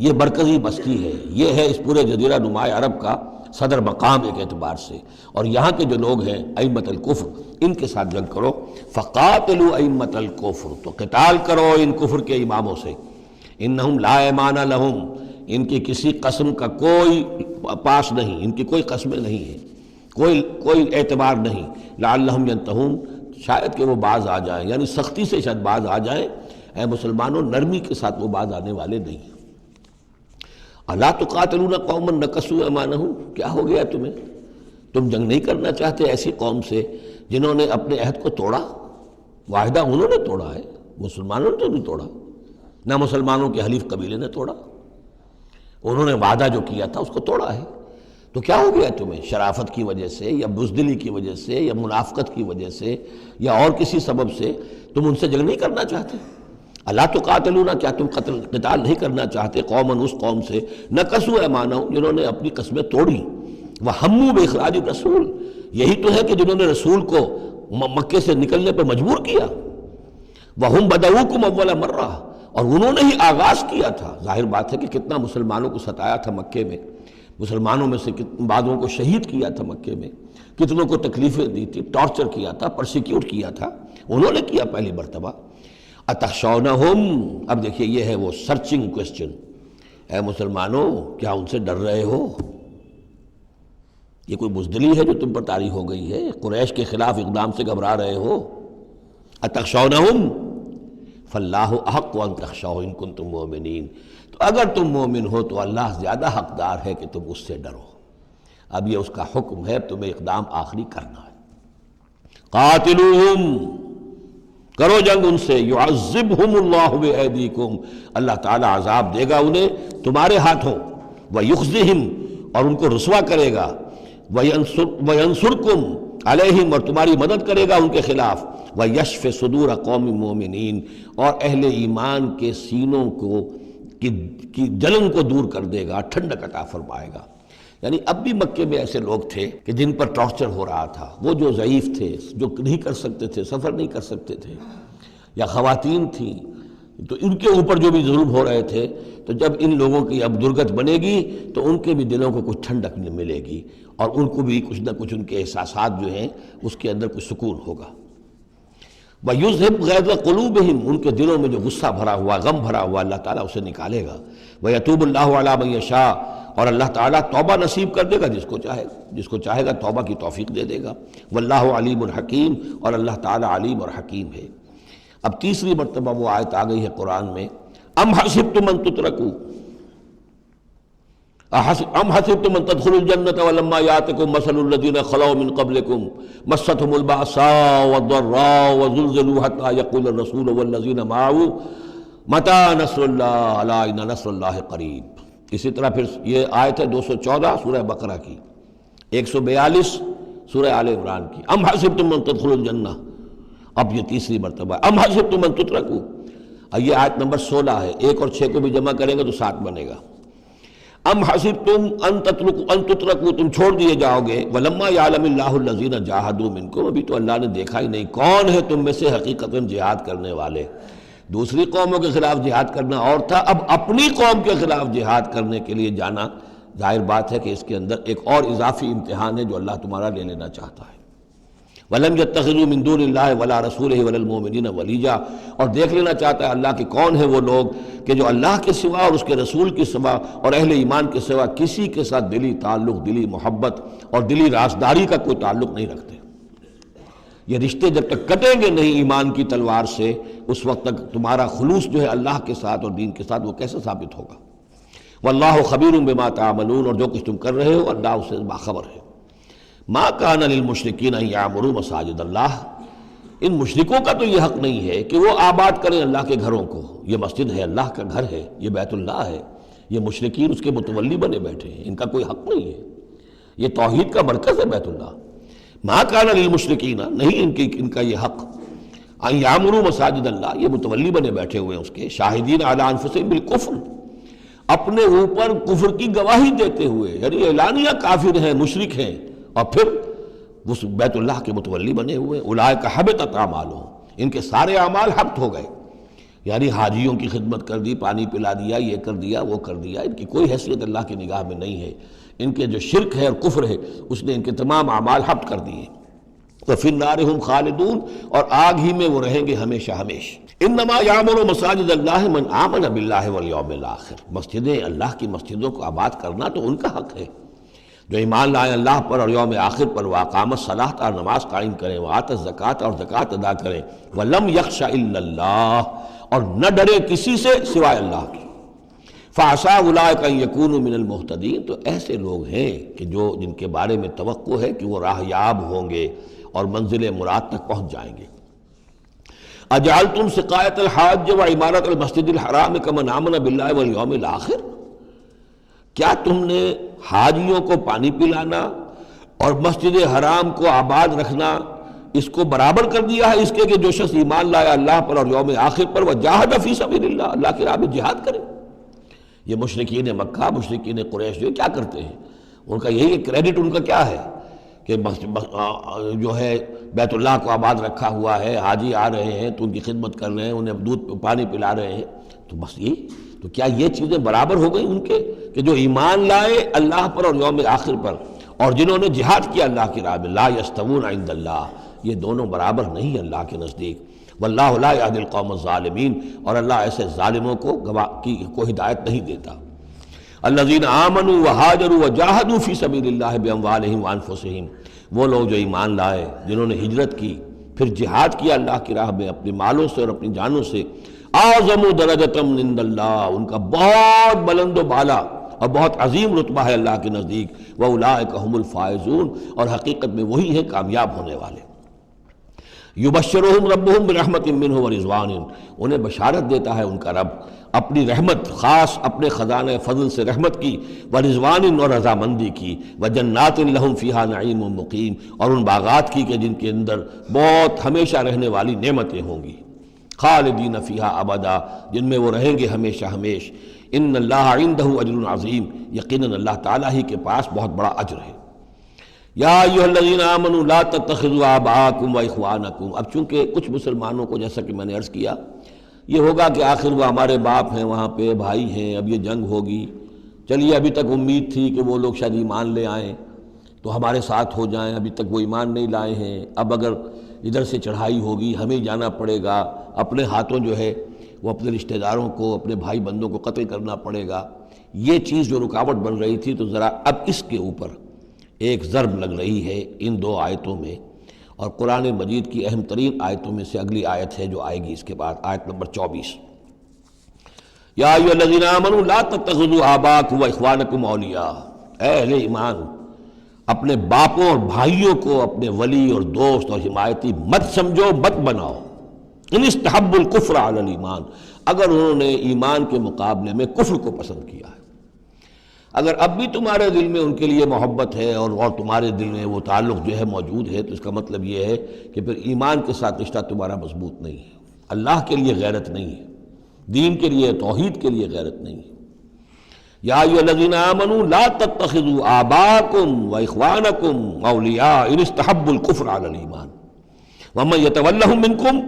یہ مرکزی بستی ہے، یہ ہے اس پورے جزیرہ نما عرب کا صدر مقام ایک اعتبار سے. اور یہاں کے جو لوگ ہیں ائمۃ الکفر، ان کے ساتھ جنگ کرو. فقاتلوا ائمۃ الکفر، تو قتال کرو ان کفر کے اماموں سے. انہم لا ایمان لہم، ان کی کسی قسم کا کوئی پاس نہیں، ان کی کوئی قسمیں نہیں ہیں، کوئی اعتبار نہیں. لعلہم ینتہون، شاید کہ وہ باز آ جائیں، یعنی سختی سے شاید باز آ جائیں. اے مسلمانوں، نرمی کے ساتھ وہ باز آنے والے نہیں. الا تقاتلون قوما نکثوا ایمانہم، کیا ہو گیا تمہیں؟ تم جنگ نہیں کرنا چاہتے ایسی قوم سے جنہوں نے اپنے عہد کو توڑا؟ معاہدہ انہوں نے توڑا ہے، مسلمانوں نے تو نہیں توڑا، نہ مسلمانوں کے حلیف قبیلے نے توڑا. انہوں نے وعدہ جو کیا تھا اس کو توڑا ہے. تو کیا ہو گیا تمہیں؟ شرافت کی وجہ سے یا بزدلی کی وجہ سے یا منافقت کی وجہ سے یا اور کسی سبب سے تم ان سے جنگ نہیں کرنا چاہتے؟ الا تقاتلون، کیا تم قتال نہیں کرنا چاہتے قوماً اس قوم سے نکثوا ایمانہم، جنہوں نے اپنی قسمیں توڑی. وہموا باخراج الرسول، یہی تو ہے کہ جنہوں نے رسول کو مکے سے نکلنے پر مجبور کیا. وہم بدؤکم اول مرہ، اور انہوں نے ہی آغاز کیا تھا. ظاہر بات ہے کہ کتنا مسلمانوں کو ستایا تھا مکے میں، مسلمانوں میں سے بعضوں کو شہید کیا تھا مکے میں، کتنوں کو تکلیفیں دی تھی، ٹارچر کیا تھا، پرسیکیوٹ کیا تھا، انہوں نے کیا پہلی مرتبہ. اتخشونہم، اب دیکھیے یہ ہے وہ سرچنگ کوسچن. اے مسلمانوں، کیا ان سے ڈر رہے ہو؟ یہ کوئی بزدلی ہے جو تم پر طاری ہو گئی ہے؟ قریش کے خلاف اقدام سے گھبرا رہے ہو؟ اتخشونہم فاللہ احق ان تخشوہ ان کنتم مؤمنین، تو اگر تم مومن ہو تو اللہ زیادہ حقدار ہے کہ تم اس سے ڈرو. اب یہ اس کا حکم ہے، تمہیں اقدام آخری کرنا ہے. قاتلوہم، کرو جنگ ان سے. یعذبہم اللہ بایدیکم، اللہ تعالیٰ عذاب دے گا انہیں تمہارے ہاتھوں. ویخزہم، اور ان کو رسوا کرے گا. وینصرکم علیہم، اور تمہاری مدد کرے گا ان کے خلاف. وَيَشْفِ صُدُورَ قَوْمٍ مُؤْمِنِينَ، اور اہل ایمان کے سینوں کو کی جلن کو دور کر دے گا، ٹھنڈک عطا فرمائے گا. یعنی اب بھی مکے میں ایسے لوگ تھے کہ جن پر ٹارچر ہو رہا تھا، وہ جو ضعیف تھے، جو نہیں کر سکتے تھے، سفر نہیں کر سکتے تھے، یا خواتین تھیں، تو ان کے اوپر جو بھی ظلم ہو رہے تھے، تو جب ان لوگوں کی اب درگت بنے گی تو ان کے بھی دلوں کو کچھ ٹھنڈک ملے گی، اور ان کو بھی کچھ نہ کچھ ان کے احساسات جو ہیں اس کے اندر کچھ سکون ہوگا. وَيُذْهِبْ غَيْظَ قُلُوبِهِمْ، ان کے دلوں میں جو غصہ بھرا ہوا، غم بھرا ہوا، اللہ تعالیٰ اسے نکالے گا. وَيَتُوبُ اللَّهُ عَلَىٰ مَن يَشَاءُ، اور اللہ تعالیٰ توبہ نصیب کر دے گا جس کو چاہے گا توبہ کی توفیق دے دے گا. وَاللَّهُ عَلِيمٌ حَكِيمٌ، اور اللہ تعالیٰ علیم اور حکیم ہے. اب تیسری مرتبہ وہ آیت آ گئی ہے قرآن میں. ام حسبتم ان تترکوا، ام حسبتم ان تدخلوا الجنة ولما يأتكم مثل الذين خلوا من قبلكم مستهم البأساء والضراء وزلزلوا حتى يقول الرسول والذين معه متى نصر الله ألا إن نصر الله قريب. اسی طرح پھر یہ آیت ہے 214 سورہ بقرہ کی، 142 سورہ آل عمران کی. ام حسبتم ان تدخلوا الجنة، اب یہ تیسری مرتبہ ام حسبتم ان تترکوا. یہ آیت نمبر 16 ہے، 1 اور 6 کو بھی جمع کریں گے تو 7 بنے گا. ام حسبتم ان تترکوا، تم چھوڑ دیے جاؤ گے. ولما یعلم اللہ الذین جاہدوا منکم، ابھی تو اللہ نے دیکھا ہی نہیں کون ہے تم میں سے حقیقتاً جہاد کرنے والے. دوسری قوموں کے خلاف جہاد کرنا اور تھا، اب اپنی قوم کے خلاف جہاد کرنے کے لیے جانا، ظاہر بات ہے کہ اس کے اندر ایک اور اضافی امتحان ہے جو اللہ تمہارا لے لینا چاہتا ہے۔ وَلَمْ يَتَّخِذُوا مِن دُونِ اللَّهِ وَلَا رَسُولِهِ وَلَا الْمُؤْمِنِينَ وَلِيًّا، اور دیکھ لینا چاہتا ہے اللہ کہ کون ہیں وہ لوگ کہ جو اللہ کے سوا اور اس کے رسول کے سوا اور اہل ایمان کے سوا کسی کے ساتھ دلی تعلق، دلی محبت اور دلی رازداری کا کوئی تعلق نہیں رکھتے۔ یہ رشتے جب تک کٹیں گے نہیں ایمان کی تلوار سے، اس وقت تک تمہارا خلوص جو ہے اللہ کے ساتھ اور دین کے ساتھ وہ کیسے ثابت ہوگا؟ واللہ خبیر بما تعملون، اور جو کچھ تم کر رہے ہو اللہ اسے باخبر ہے۔ ما کان للمشرکین ان یعمروا مساجد اللہ، ان مشرکوں کا تو یہ حق نہیں ہے کہ وہ آباد کریں اللہ کے گھروں کو۔ یہ مسجد ہے، اللہ کا گھر ہے، یہ بیت اللہ ہے، یہ مشرکین اس کے متولی بنے بیٹھے ہیں، ان کا کوئی حق نہیں ہے۔ یہ توحید کا مرکز ہے بیت اللہ۔ ما کان للمشرکین، نہیں ان کا یہ حق، ان یعمروا مساجد اللہ، یہ متولی بنے بیٹھے ہوئے ہیں اس کے، شاہدین علی انفسہم بالکفر، اپنے اوپر کفر کی گواہی دیتے ہوئے، یعنی اعلانیہ کافر ہیں، مشرک ہیں، اور پھر اس بیت اللہ کے متولی بنے ہوئے۔ اولئک حبطت اعمالہم، ان کے سارے اعمال حبط ہو گئے، یعنی حاجیوں کی خدمت کر دی، پانی پلا دیا، یہ کر دیا، وہ کر دیا، ان کی کوئی حیثیت اللہ کی نگاہ میں نہیں ہے۔ ان کے جو شرک ہے اور کفر ہے اس نے ان کے تمام اعمال حبط کر دیے۔ وفی النار ہم خالدون، اور آگ ہی میں وہ رہیں گے ہمیشہ ہمیشہ۔ انما یعمر مساجد اللہ من آمن باللہ والیوم الآخر، مسجدیں اللہ کی مسجدوں کو آباد کرنا تو ان کا حق ہے جو ایمان لائے اللہ پر اور یوم آخر پر، واقام الصلاۃ، اور نماز قائم کریں، وآت الزکوٰۃ، اور زکوٰۃ ادا کریں، ولم یخش الا اللہ، اور نہ ڈرے کسی سے سوائے اللہ کی۔ فعسیٰ اولئک ان یکونوا من المہتدین، تو ایسے لوگ ہیں کہ جو جن کے بارے میں توقع ہے کہ وہ راہ یاب ہوں گے اور منزل مراد تک پہنچ جائیں گے۔ اجعلتم سقایۃ الحاج وعمارۃ المسجد الحرام کمن آمن باللہ والیوم الآخر، کیا تم نے حاجیوں کو پانی پلانا اور مسجد حرام کو آباد رکھنا اس کو برابر کر دیا ہے اس کے کہ جو شخص ایمان لایا اللہ پر اور یوم آخر پر، وجاہد فی سبیل اللہ، اللہ کی راہ میں جہاد کرے؟ یہ مشرکین مکہ، مشرکین قریش جو کیا کرتے ہیں، ان کا یہی کریڈٹ ان کا کیا ہے کہ جو ہے بیت اللہ کو آباد رکھا ہوا ہے، حاجی آ رہے ہیں تو ان کی خدمت کر رہے ہیں، انہیں دودھ پانی پلا رہے ہیں، تو بس یہ، تو کیا یہ چیزیں برابر ہو گئی ان کے کہ جو ایمان لائے اللہ پر اور یوم آخر پر اور جنہوں نے جہاد کیا اللہ کی راہ میں؟ لا یستوون عند اللہ، یہ دونوں برابر نہیں اللہ کے نزدیک۔ واللہ لا یہدی القوم الظالمین، اور اللہ ایسے ظالموں کو ہدایت نہیں دیتا۔ الذین آمنوا وہاجروا وجاہدوا فی سبیل اللہ باموالہم وانفسہم، وہ لوگ جو ایمان لائے، جنہوں نے ہجرت کی، پھر جہاد کیا اللہ کی راہ میں اپنے مالوں سے اور اپنی جانوں سے، اعظم درجۃ عند اللہ، ان کا بہت بلند و بالا اور بہت عظیم رتبہ ہے اللہ کے نزدیک۔ واولئک هم الفائزون، اور حقیقت میں وہی ہیں کامیاب ہونے والے۔ یبشرہم ربہم برحمت منہ ورضوان، انہیں بشارت دیتا ہے ان کا رب اپنی رحمت، خاص اپنے خزانہ فضل سے رحمت کی، ورضوان، اور رضامندی کی، وجنات لہم فیہا نعیم مقیم، اور ان باغات کی کہ جن کے اندر بہت ہمیشہ رہنے والی نعمتیں ہوں گی، خالدین فیہا ابدا، جن میں وہ رہیں گے ہمیشہ ہمیش۔ ان اللہ عندہ اجر عظیم، یقیناً اللہ تعالیٰ ہی کے پاس بہت بڑا اجر ہے۔ یا ایھا الذین آمنوا لا تتخذوا آباءکم واخوانکم، اب چونکہ کچھ مسلمانوں کو، جیسا کہ میں نے عرض کیا، یہ ہوگا کہ آخر وہ ہمارے باپ ہیں، وہاں پہ بھائی ہیں، اب یہ جنگ ہوگی، چلیے ابھی تک امید تھی کہ وہ لوگ شاید ایمان لے آئیں تو ہمارے ساتھ ہو جائیں، ابھی تک وہ ایمان نہیں لائے ہیں، اب اگر ادھر سے چڑھائی ہوگی ہمیں جانا پڑے گا، اپنے ہاتھوں جو ہے وہ اپنے رشتہ داروں کو، اپنے بھائی بندوں کو قتل کرنا پڑے گا۔ یہ چیز جو رکاوٹ بن رہی تھی، تو ذرا اب اس کے اوپر ایک ضرب لگ رہی ہے ان دو آیتوں میں، اور قرآن مجید کی اہم ترین آیتوں میں سے اگلی آیت ہے جو آئے گی اس کے بعد، آیت نمبر 24۔ یا ایھا الذین آمنوا لا تتخذوا آباءکم واخوانکم اولیاء، اے اہل ایمان، اپنے باپوں اور بھائیوں کو اپنے ولی اور دوست اور حمایتی مت سمجھو، مت بناؤ۔ ان استحبوا الکفر علی الایمان، اگر انہوں نے ایمان کے مقابلے میں کفر کو پسند کیا ہے، اگر اب بھی تمہارے دل میں ان کے لیے محبت ہے اور تمہارے دل میں وہ تعلق جو ہے موجود ہے، تو اس کا مطلب یہ ہے کہ پھر ایمان کے ساتھ رشتہ تمہارا مضبوط نہیں ہے، اللہ کے لیے غیرت نہیں ہے، دین کے لیے، توحید کے لیے غیرت نہیں ہے۔ یا ایھا الذین آمنوا لا تتخذوا آباءکم واخوانکم اولیاء ان استحبوا الکفر علی الایمان ومن یتولہم منکم،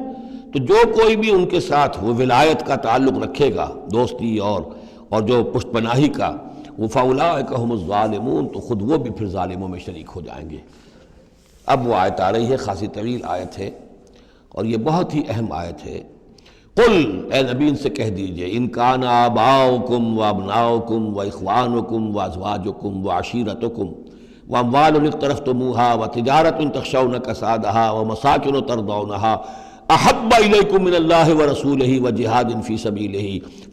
تو جو کوئی بھی ان کے ساتھ وہ ولایت کا تعلق رکھے گا، دوستی اور جو پشت پناہی کا، وہ فَأُولَٰئِكَ هُمُ الظَّالِمُونَ، تو خود وہ بھی پھر ظالموں میں شریک ہو جائیں گے۔ اب وہ آیت آ رہی ہے، خاصی طویل آیت ہے اور یہ بہت ہی اہم آیت ہے۔ قل، اے نبی ان سے کہہ دیجئے، ان کان آباؤکم وابناؤکم واخوانکم وازواجکم وعشیرتکم واموال اقترفتموها وتجارۃ تخشون کسادها ومساکن ترضونها احب الیکم من اللہ ورسولہ وجہاد فی سبیلہ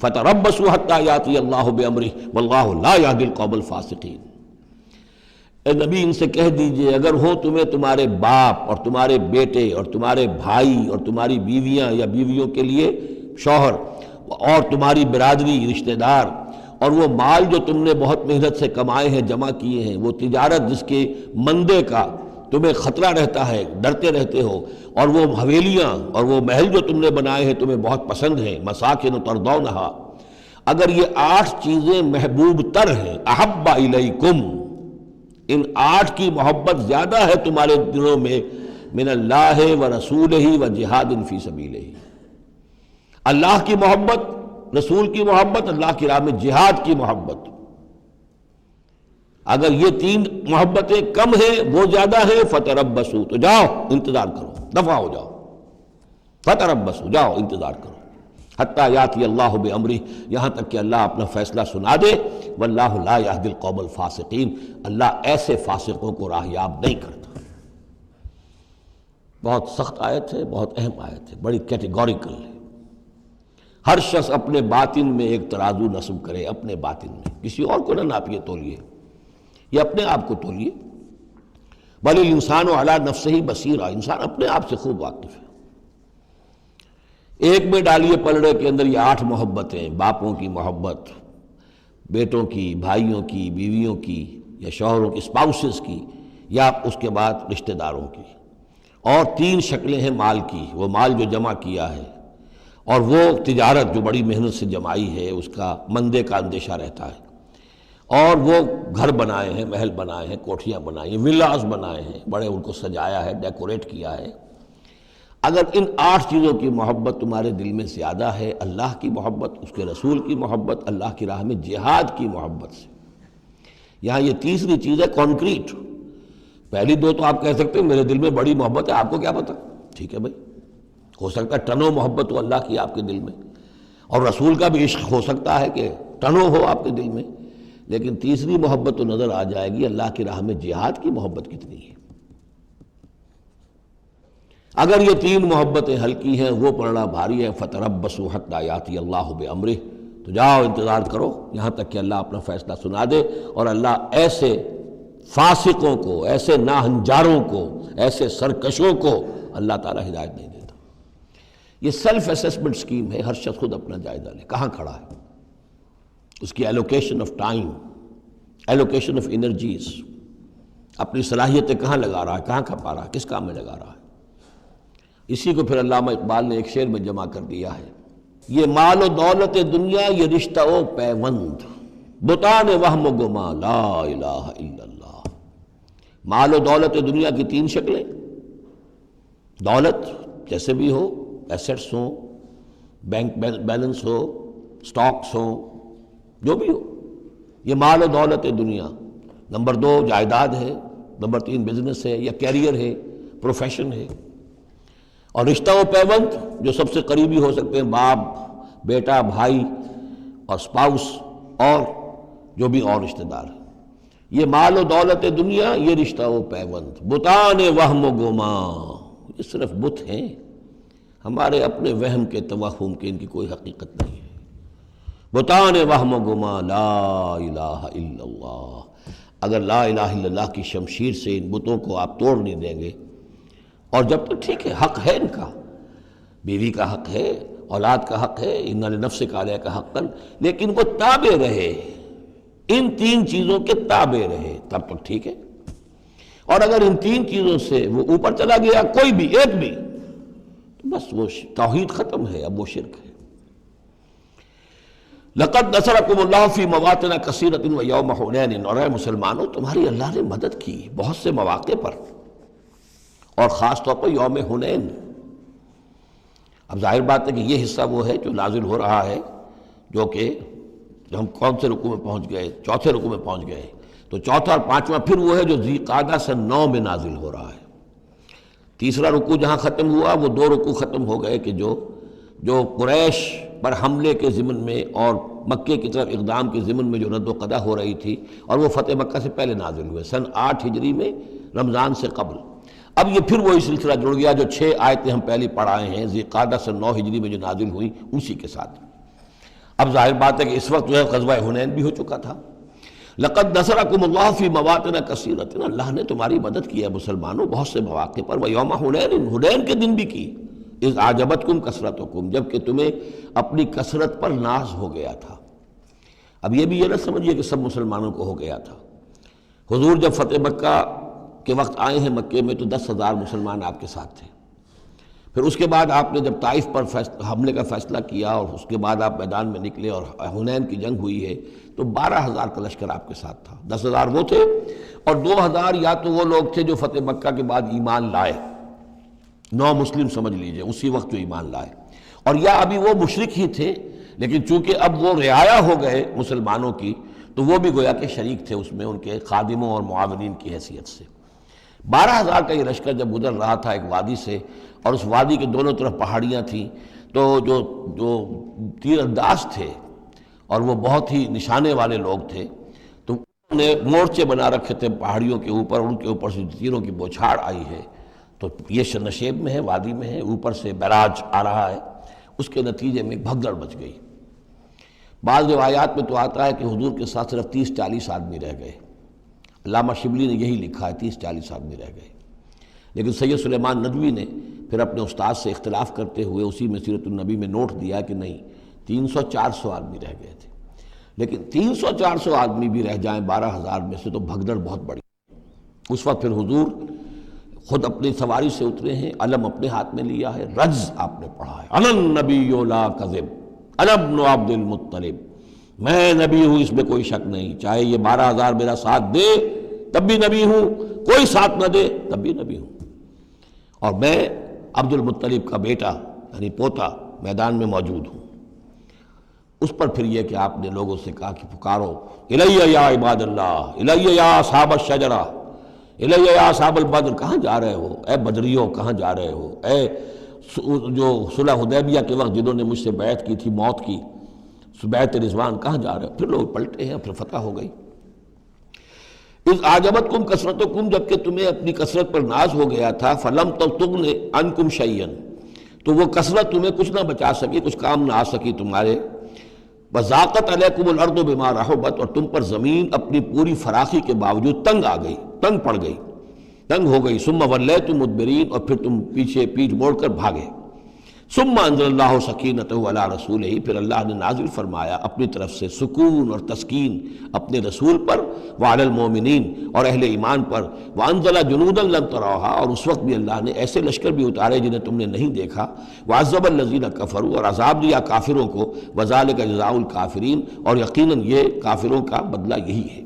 فتربصوا حتی یاتی اللہ بامرہ واللہ لا یہدی القوم الفاسقین۔ اے نبی ان سے کہہ دیجئے، اگر ہوں تمہیں تمہارے باپ اور تمہارے بیٹے اور تمہارے بھائی اور تمہاری بیویاں یا بیویوں کے لیے شوہر اور تمہاری برادری رشتہ دار، اور وہ مال جو تم نے بہت محنت سے کمائے ہیں، جمع کیے ہیں، وہ تجارت جس کے مندے کا تمہیں خطرہ رہتا ہے، ڈرتے رہتے ہو، اور وہ حویلیاں اور وہ محل جو تم نے بنائے ہیں تمہیں بہت پسند ہیں، مساکن ترضونہا، اگر یہ 8 چیزیں محبوب تر ہیں، احب الیکم، ان 8 کی محبت زیادہ ہے تمہارے دلوں میں، من اللہ ورسولہ وجہاد فی سبیلہ، اللہ کی محبت، رسول کی محبت، اللہ کی راہ میں جہاد کی محبت۔ اگر یہ 3 محبتیں کم ہیں، وہ زیادہ ہیں، فتربصوا، تو جاؤ انتظار کرو، دفع ہو جاؤ، فتربصوا، جاؤ انتظار کرو، حتی یاتی اللہ بامرہ، یہاں تک کہ اللہ اپنا فیصلہ سنا دے، واللہ لا یہدی القوم الفاسقین، اللہ ایسے فاسقوں کو راہیاب نہیں کرتا۔ بہت سخت آیت ہے، بہت اہم آیت ہے، بڑی کیٹیگوریکل ہے۔ ہر شخص اپنے باطن میں ایک ترازو نصب کرے، اپنے باطن میں، کسی اور کو نہ ناپیے تولیے، یہ اپنے آپ کو تولیے۔ بل الانسان علی نفسہ بصیرہ، انسان اپنے آپ سے خوب واقف ہے۔ ایک میں ڈالیے پلڑے کے اندر یہ 8 محبتیں، باپوں کی محبت، بیٹوں کی، بھائیوں کی، بیویوں کی یا شوہروں کی، اسپاؤسز کی، یا اس کے بعد رشتہ داروں کی، اور 3 شکلیں ہیں مال کی، وہ مال جو جمع کیا ہے، اور وہ تجارت جو بڑی محنت سے جمائی ہے، اس کا مندے کا اندیشہ رہتا ہے، اور وہ گھر بنائے ہیں، محل بنائے ہیں، کوٹھیاں بنائی ہیں، ولاز بنائے ہیں، بڑے ان کو سجایا ہے، ڈیکوریٹ کیا ہے۔ اگر ان 8 چیزوں کی محبت تمہارے دل میں زیادہ ہے، اللہ کی محبت، اس کے رسول کی محبت، اللہ کی راہ میں جہاد کی محبت سے، یہاں یہ تیسری چیز ہے کانکریٹ۔ پہلی 2 تو آپ کہہ سکتے ہیں میرے دل میں بڑی محبت ہے، آپ کو کیا پتہ، ٹھیک ہے بھائی، ہو سکتا ہے ٹنوں محبت ہو اللہ کی آپ کے دل میں، اور رسول کا بھی عشق ہو سکتا ہے کہ ٹنوں ہو آپ کے دل میں، لیکن تیسری محبت تو نظر آ جائے گی، اللہ کی راہ میں جہاد کی محبت کتنی ہے۔ اگر یہ 3 محبتیں ہلکی ہیں، وہ پلڑا بھاری ہے، فتربصوا حتی یاتی اللہ بامرہ، تو جاؤ انتظار کرو یہاں تک کہ اللہ اپنا فیصلہ سنا دے، اور اللہ ایسے فاسقوں کو، ایسے ناہنجاروں کو، ایسے سرکشوں کو اللہ تعالیٰ ہدایت نہیں دیتا۔ یہ سیلف اسیسمنٹ سکیم ہے، ہر شخص خود اپنا جائزہ لے، کہاں کھڑا ہے، اس کی allocation of time, allocation of energies, اپنی صلاحیتیں کہاں لگا رہا ہے، کہاں کھپا رہا ہے، کس کام میں لگا رہا ہے۔ اسی کو پھر علامہ اقبال نے ایک شعر میں جمع کر دیا ہے، یہ مال و دولت دنیا، یہ رشتہ و پیوند، بتان وہم و گما لا الہ الا اللہ۔ مال و دولت دنیا کی 3 شکلیں، دولت جیسے بھی ہو، ایسٹس ہوں، بینک بیلنس ہو، سٹاکس ہوں، جو بھی ہو، یہ مال و دولت دنیا۔ نمبر 2 جائیداد ہے، نمبر 3 بزنس ہے یا کیریئر ہے، پروفیشن ہے، اور رشتہ و پیوند جو سب سے قریبی ہو سکتے ہیں، باپ، بیٹا، بھائی اور اسپاؤس، اور جو بھی اور رشتہ دار ہیں۔ یہ مال و دولت دنیا، یہ رشتہ و پیوند، بتان وہم و گما، یہ صرف بت ہیں، ہمارے اپنے وہم کے، توہم کے، ان کی کوئی حقیقت نہیں ہے۔ بتان وہم و گما لا الہ الا اللہ۔ اگر لا الہ الا اللہ کی شمشیر سے ان بتوں کو آپ توڑ نہیں دیں گے، اور جب تک ٹھیک ہے، حق ہے ان کا، بیوی کا حق ہے، اولاد کا حق ہے، ان لنفسک علیک حقا، لیکن وہ تابع رہے، ان 3 چیزوں کے تابع رہے، تب تک ٹھیک ہے۔ اور اگر ان 3 چیزوں سے وہ اوپر چلا گیا، کوئی بھی ایک بھی، تو بس وہ توحید ختم ہے، اب وہ شرک ہے۔ لقد نصرکم اللہ فی مواطن کثیرۃ ویوم حنین، اور اے مسلمانوں تمہاری اللہ نے مدد کی بہت سے مواقع پر، اور خاص طور پر یوم حنین۔ اب ظاہر بات ہے کہ یہ حصہ وہ ہے جو نازل ہو رہا ہے، جو کہ ہم کون سے رکوع میں پہنچ گئے؟ چوتھے رکوع میں پہنچ گئے، تو چوتھا اور پانچواں پھر وہ ہے جو ذی قعدہ سن 9 میں نازل ہو رہا ہے۔ تیسرا رکوع جہاں ختم ہوا وہ 2 رکوع ختم ہو گئے کہ جو قریش پر حملے کے ضمن میں اور مکے کی طرف اقدام کے ضمن میں جو رد و قدا ہو رہی تھی، اور وہ فتح مکہ سے پہلے نازل ہوئے سن 8 ہجری میں، رمضان سے قبل۔ اب یہ پھر وہی سلسلہ جڑ گیا جو 6 آیتیں ہم پہلے پڑھائے ہیں ذی قعدہ سن 9 ہجری میں جو نازل ہوئی اسی کے ساتھ۔ اب ظاہر بات ہے کہ اس وقت جو ہے غزوہ حنین بھی ہو چکا تھا۔ لقد نصرکم اللہ فی مواطن کثیرۃ، اللہ نے تمہاری مدد کی ہے مسلمانوں بہت سے مواقع پر، ویوم حنین، حنین کے دن بھی کی، اذ اعجبتکم کثرتکم، جب کہ تمہیں اپنی کثرت پر ناز ہو گیا تھا۔ اب یہ بھی یہ نہ سمجھیے کہ سب مسلمانوں کو ہو گیا تھا۔ حضور جب فتح مکہ کے وقت آئے ہیں مکے میں تو 10,000 مسلمان آپ کے ساتھ تھے۔ پھر اس کے بعد آپ نے جب طائف پر حملے کا فیصلہ کیا اور اس کے بعد آپ میدان میں نکلے اور حنین کی جنگ ہوئی ہے تو 12,000 کا لشکر آپ کے ساتھ تھا۔ 10,000 وہ تھے اور 2,000 یا تو وہ لوگ تھے جو فتح مکہ کے بعد ایمان لائے، 9 مسلم سمجھ لیجئے اسی وقت جو ایمان لائے، اور یا ابھی وہ مشرک ہی تھے لیکن چونکہ اب وہ رعایا ہو گئے مسلمانوں کی تو وہ بھی گویا کہ شریک تھے اس میں ان کے خادموں اور معاونین کی حیثیت سے۔ 12,000 کا یہ لشکر جب گزر رہا تھا ایک وادی سے، اور اس وادی کے دونوں طرف پہاڑیاں تھیں، تو جو تیر انداز تھے اور وہ بہت ہی نشانے والے لوگ تھے تو انہوں نے مورچے بنا رکھے تھے پہاڑیوں کے اوپر، ان کے اوپر سے تیروں کی بوچھاڑ آئی ہے، تو یہ نشیب میں ہے، وادی میں ہے، اوپر سے بیراج آ رہا ہے، اس کے نتیجے میں بھگدڑ مچ گئی۔ بعض روایات میں تو آتا ہے کہ حضور کے ساتھ صرف 30-40 آدمی رہ گئے، علامہ شبلی نے یہی لکھا ہے 30-40 آدمی رہ گئے، لیکن سید سلیمان ندوی نے پھر اپنے استاد سے اختلاف کرتے ہوئے اسی میں سیرت النبی میں نوٹ دیا کہ نہیں 300-400 آدمی رہ گئے تھے، لیکن 300-400 آدمی بھی رہ جائیں 12,000 میں سے تو بھگدڑ بہت بڑی۔ اس وقت پھر حضور خود اپنی سواری سے اترے ہیں، علم اپنے ہاتھ میں لیا ہے، رجز آپ نے پڑھا ہے، انا النبی لا کذب انا ابن عبد المطلب، میں نبی ہوں اس میں کوئی شک نہیں، چاہے یہ 12,000 میرا ساتھ دے تب بھی نبی ہوں، کوئی ساتھ نہ دے تب بھی نبی ہوں، اور میں عبد المطلب کا بیٹا یعنی پوتا میدان میں موجود ہوں۔ اس پر پھر یہ کہ آپ نے لوگوں سے کہا کہ پکارو الیہ یا عباد اللہ، الیہ یا اصحاب الشجرہ، الیہ یا اصحاب البدر، کہاں جا رہے ہو اے بدریوں، کہاں جا رہے ہو اے جو صلح حدیبیہ کے وقت جنہوں نے مجھ سے بیعت کی تھی موت کی، بیعت رضوان، کہاں جا رہے ہو؟ پھر لوگ پلٹے ہیں، پھر فتح ہو گئی۔ اذ اعجبتکم کثرتکم، جب کہ تمہیں اپنی کثرت پر ناز ہو گیا تھا، فلم تغن عنکم شیئا، تو وہ کثرت تمہیں کچھ نہ بچا سکی، کچھ کام نہ آ سکی تمہارے، وضاقت علیکم الارض بما رحبت، اور تم پر زمین اپنی پوری فراخی کے باوجود تنگ آ گئی، تنگ پڑ گئی، تنگ ہو گئی، ثم ولیتم مدبرین، اور پھر تم پیچھ موڑ کر بھاگے، ثم انزل اللہ سکینتہ علی رسولہ، پھر اللہ نے نازل فرمایا اپنی طرف سے سکون اور تسکین اپنے رسول پر، وعلی المومنین، اور اہل ایمان پر، وانزل جنودا لم تروها، اور اس وقت بھی اللہ نے ایسے لشکر بھی اتارے جنہیں تم نے نہیں دیکھا، وعذب الذین کفروا، اور عذاب دیا کافروں کو، وذالک جزاء الکافرین، اور یقیناً یہ کافروں کا بدلہ یہی ہے۔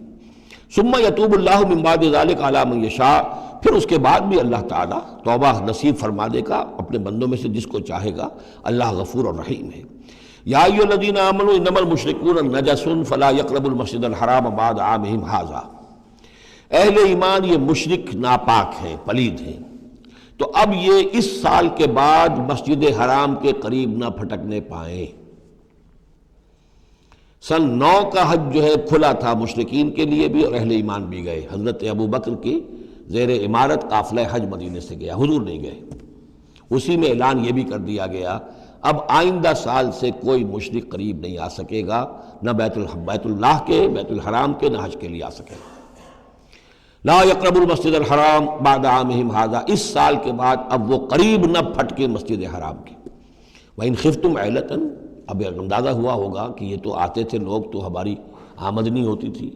ثم یتوب اللہ من بعد ذلک علی من یشاء، پھر اس کے بعد بھی اللہ تعالیٰ توبہ نصیب فرما دے گا اپنے بندوں میں سے جس کو چاہے گا، اللہ غفور اور رحیم ہے۔ یا ایھا الذین آمنوا انما المشرکون نجس فلا یقربوا المسجد الحرام بعد عامہم ھذا، اہل ایمان یہ مشرک ناپاک ہیں، پلید ہیں، تو اب یہ اس سال کے بعد مسجد حرام کے قریب نہ پھٹکنے پائیں۔ سن 9 کا حج جو ہے کھلا تھا مشرکین کے لیے بھی اور اہل ایمان بھی گئے، حضرت ابو بکر کی زیر امارت قافلہ حج مدینے سے گیا، حضور نہیں گئے۔ اسی میں اعلان یہ بھی کر دیا گیا اب آئندہ سال سے کوئی مشرک قریب نہیں آ سکے گا، نہ بیت اللہ کے، بیت الحرام کے، نہ حج کے لیے آ سکے گا۔ لا یقرب المسجد الحرام بعد عامہم ھذا، اس سال کے بعد اب وہ قریب نہ پھٹکے مسجد حرام کے۔ وَإِنْ خِفْتُمْ عِلَّةً، اب اندازہ ہوا ہوگا کہ یہ تو آتے تھے لوگ تو ہماری آمدنی ہوتی تھی،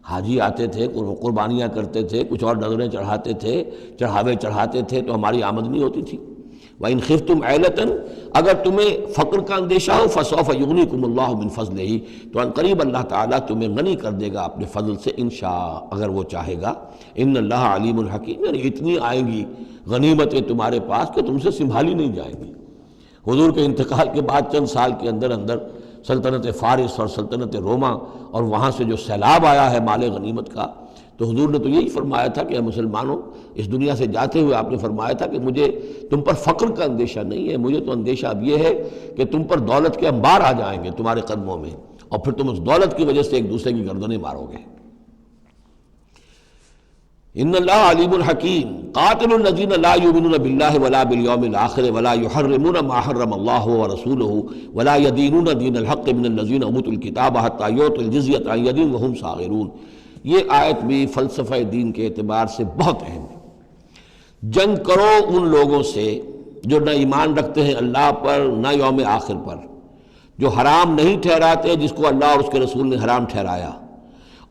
حاجی آتے تھے، قربانیاں کرتے تھے، کچھ اور نظریں چڑھاتے تھے، چڑھاوے چڑھاتے تھے تو ہماری آمدنی ہوتی تھی۔ وَإِنْ خِفْتُمْ عِلَّةً، اگر تمہیں فقر کا اندیشہ ہو، فَسَوْفَ يُغْنِيكُمُ اللَّهُ مِنْ فَضْلِهِ، تو ان قریب اللہ تعالیٰ تمہیں غنی کر دے گا اپنے فضل سے، انشاء، اگر وہ چاہے گا۔ ان اللہ علیم الحکیم، یعنی اتنی آئیں گی غنیمتیں تمہارے پاس کہ تم سے سنبھالی نہیں جائیں گی۔ حضور کے انتقال کے بعد چند سال کے اندر اندر سلطنت فارس اور سلطنت روما اور وہاں سے جو سیلاب آیا ہے مال غنیمت کا، تو حضور نے تو یہی فرمایا تھا کہ اے مسلمانوں، اس دنیا سے جاتے ہوئے آپ نے فرمایا تھا کہ مجھے تم پر فقر کا اندیشہ نہیں ہے، مجھے تو اندیشہ اب یہ ہے کہ تم پر دولت کے انبار آ جائیں گے تمہارے قدموں میں، اور پھر تم اس دولت کی وجہ سے ایک دوسرے کی گردنیں مارو گے۔ ان اللہ علیم الحکیم قاتل الذین لا یؤمنون باللہ ولا بالیوم الآخر ولا یحرمون ما حرم اللہ ورسولہ ولا یدینون دین الحق من الذین اوتوا الکتاب حتی یعطوا الجزیۃ عن ید وہم صاغرون۔ یہ آیت بھی فلسفہ دین کے اعتبار سے بہت اہم ہے۔ جنگ کرو ان لوگوں سے جو نہ ایمان رکھتے ہیں اللہ پر نہ یوم آخر پر، جو حرام نہیں ٹھہراتے جس کو اللہ اور اس کے رسول نے حرام ٹھہرایا،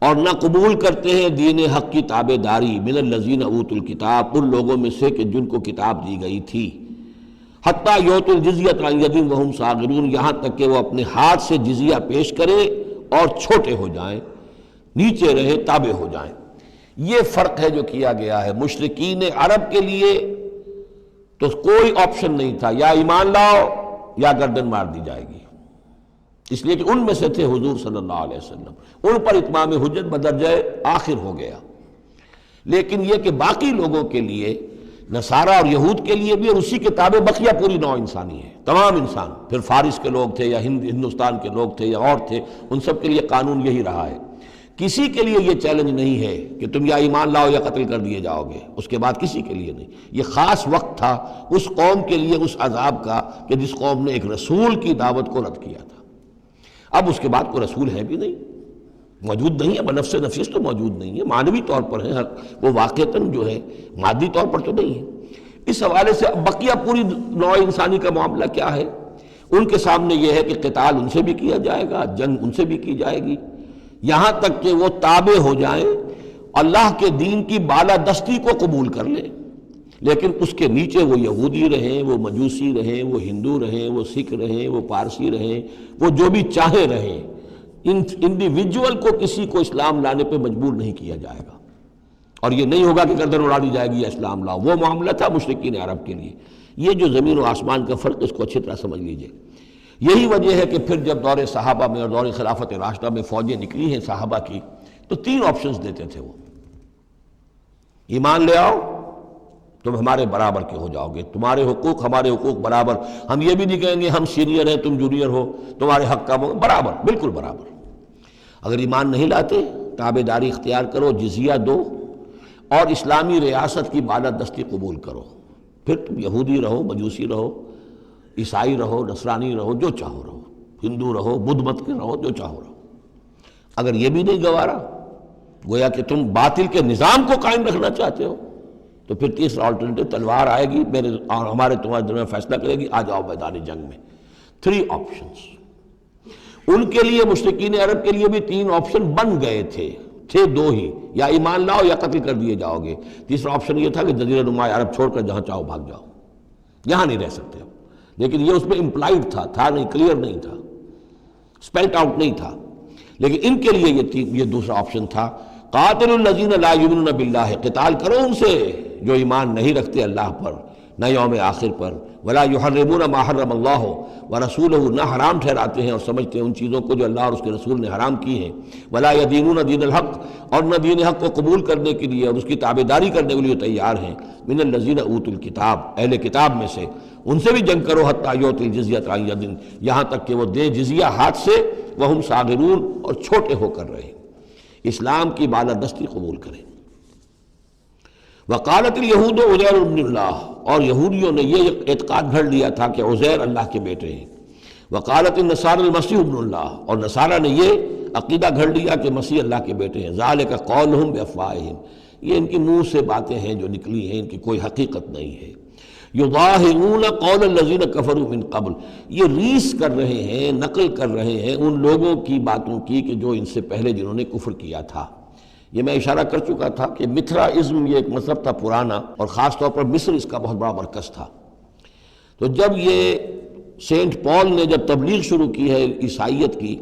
اور نہ قبول کرتے ہیں دین حق کی تابع داری من الذین اوتوا الکتاب، ان لوگوں میں سے کہ جن کو کتاب دی گئی تھی، حتی یعطوا الجزیۃ عن ید وہم صاغرون، یہاں تک کہ وہ اپنے ہاتھ سے جزیہ پیش کریں اور چھوٹے ہو جائیں، نیچے رہے، تابع ہو جائیں۔ یہ فرق ہے جو کیا گیا ہے۔ مشرکین عرب کے لیے تو کوئی آپشن نہیں تھا، یا ایمان لاؤ یا گردن مار دی جائے گی، اس لیے کہ ان میں سے تھے حضور صلی اللہ علیہ وسلم، ان پر اتمام حجت بدرجہ آخر ہو گیا۔ لیکن یہ کہ باقی لوگوں کے لیے، نصارہ اور یہود کے لیے بھی، اور اسی کے تابع بقیہ پوری نوع انسانی ہے، تمام انسان، پھر فارس کے لوگ تھے یا ہندوستان کے لوگ تھے یا اور تھے، ان سب کے لیے قانون یہی رہا ہے۔ کسی کے لیے یہ چیلنج نہیں ہے کہ تم یا ایمان لاؤ یا قتل کر دیے جاؤ گے، اس کے بعد کسی کے لیے نہیں۔ یہ خاص وقت تھا اس قوم کے لیے اس عذاب کا کہ جس قوم نے ایک رسول کی دعوت کو رد کیا تھا۔ اب اس کے بعد کوئی رسول ہے بھی نہیں، موجود نہیں ہے، بنفس نفیس تو موجود نہیں ہے، معنوی طور پر ہے، وہ واقعتاً جو ہے مادی طور پر تو نہیں ہے۔ اس حوالے سے اب بقیہ پوری نوع انسانی کا معاملہ کیا ہے؟ ان کے سامنے یہ ہے کہ قتال ان سے بھی کیا جائے گا، جنگ ان سے بھی کی جائے گی، یہاں تک کہ وہ تابع ہو جائیں، اللہ کے دین کی بالادستی کو قبول کر لیں، لیکن اس کے نیچے وہ یہودی رہیں، وہ مجوسی رہیں، وہ ہندو رہیں، وہ سکھ رہیں، وہ پارسی رہیں، وہ جو بھی چاہے رہیں، انڈیویجول کو کسی کو اسلام لانے پہ مجبور نہیں کیا جائے گا، اور یہ نہیں ہوگا کہ گردن اڑا دی جائے گی یا اسلام لاؤ۔ وہ معاملہ تھا مشرکین عرب کے لیے۔ یہ جو زمین و آسمان کا فرق، اس کو اچھی طرح سمجھ لیجئے۔ یہی وجہ ہے کہ پھر جب دور صحابہ میں اور دور خلافت راشدہ میں فوجیں نکلی ہیں صحابہ کی، تو 3 آپشنز دیتے تھے وہ۔ ایمان لے آؤ، تم ہمارے برابر کے ہو جاؤ گے، تمہارے حقوق ہمارے حقوق برابر، ہم یہ بھی نہیں کہیں گے ہم سینئر ہیں تم جونیئر ہو، تمہارے حق کا برابر، بالکل برابر۔ اگر ایمان نہیں لاتے، تابع داری اختیار کرو، جزیہ دو، اور اسلامی ریاست کی بالادستی قبول کرو، پھر تم یہودی رہو، مجوسی رہو، عیسائی رہو، نصرانی رہو، جو چاہو رہو، ہندو رہو، بدھ مت کے رہو، جو چاہو رہو۔ اگر یہ بھی نہیں گوارا، گویا کہ تم باطل کے نظام کو قائم رکھنا چاہتے ہو، تو پھر تیسرا آلٹرنیٹو تلوار آئے گی میرے اور ہمارے تمہارے درمیان فیصلہ کرے گی، آ جاؤ میدان جنگ میں۔ 3 آپشنز ان کے لیے، مشرکین عرب کے لیے بھی 3 آپشن بن گئے تھے 2 ہی، یا ایمان لاؤ یا قتل کر دیے جاؤ گے۔ تیسرا آپشن یہ تھا کہ جزیرہ نما عرب چھوڑ کر جہاں چاہو بھاگ جاؤ، یہاں نہیں رہ سکتے اب۔ لیکن یہ اس میں امپلائڈ تھا نہیں، کلیئر نہیں تھا، اسپیلٹ آؤٹ نہیں تھا۔ لیکن ان کے لیے یہ دوسرا آپشن تھا، قاتل الذین لا یؤمنون باللہ، قتال کرو ان سے جو ایمان نہیں رکھتے اللہ پر نہ یوم آخر پر، ولا یحرمون ما حرم اللہ ورسولہ، نہ حرام ٹھہراتے ہیں اور سمجھتے ہیں ان چیزوں کو جو اللہ اور اس کے رسول نے حرام کی ہیں، ولا یدینون دین الحق، اور نہ دین حق کو قبول کرنے کے لیے اور اس کی تابع داری کرنے کے لیے تیار ہیں، من الذین اوتوا الکتاب، اہل کتاب میں سے، ان سے بھی جنگ کرو، حتی یعطوا الجزیۃ عن ید، یہاں تک کہ وہ دے جزیہ ہاتھ سے، وہم صاغرون، اور چھوٹے ہو کر رہے، اسلام کی بالادستی قبول کریں۔ وقالت الیہود عزیر ابن اللہ، اور یہودیوں نے یہ اعتقاد گھڑ لیا تھا کہ عزیر اللہ کے بیٹے ہیں۔ وقالت النصارى المسیح ابن اللہ، اور نصارہ نے یہ عقیدہ گھڑ لیا کہ مسیح اللہ کے بیٹے ہیں۔ ذالک قولہم بافواہہم، یہ ان کی منہ سے باتیں ہیں جو نکلی ہیں، ان کی کوئی حقیقت نہیں ہے۔ یضاہرون قول الذین کفروا من قبل، یہ ریس کر رہے ہیں، نقل کر رہے ہیں ان لوگوں کی باتوں کی کہ جو ان سے پہلے جنہوں نے کفر کیا تھا۔ یہ میں اشارہ کر چکا تھا کہ متھرائزم یہ ایک مذہب تھا پرانا، اور خاص طور پر مصر اس کا بہت بڑا مرکز تھا۔ تو جب یہ سینٹ پال نے جب تبلیغ شروع کی ہے عیسائیت کی،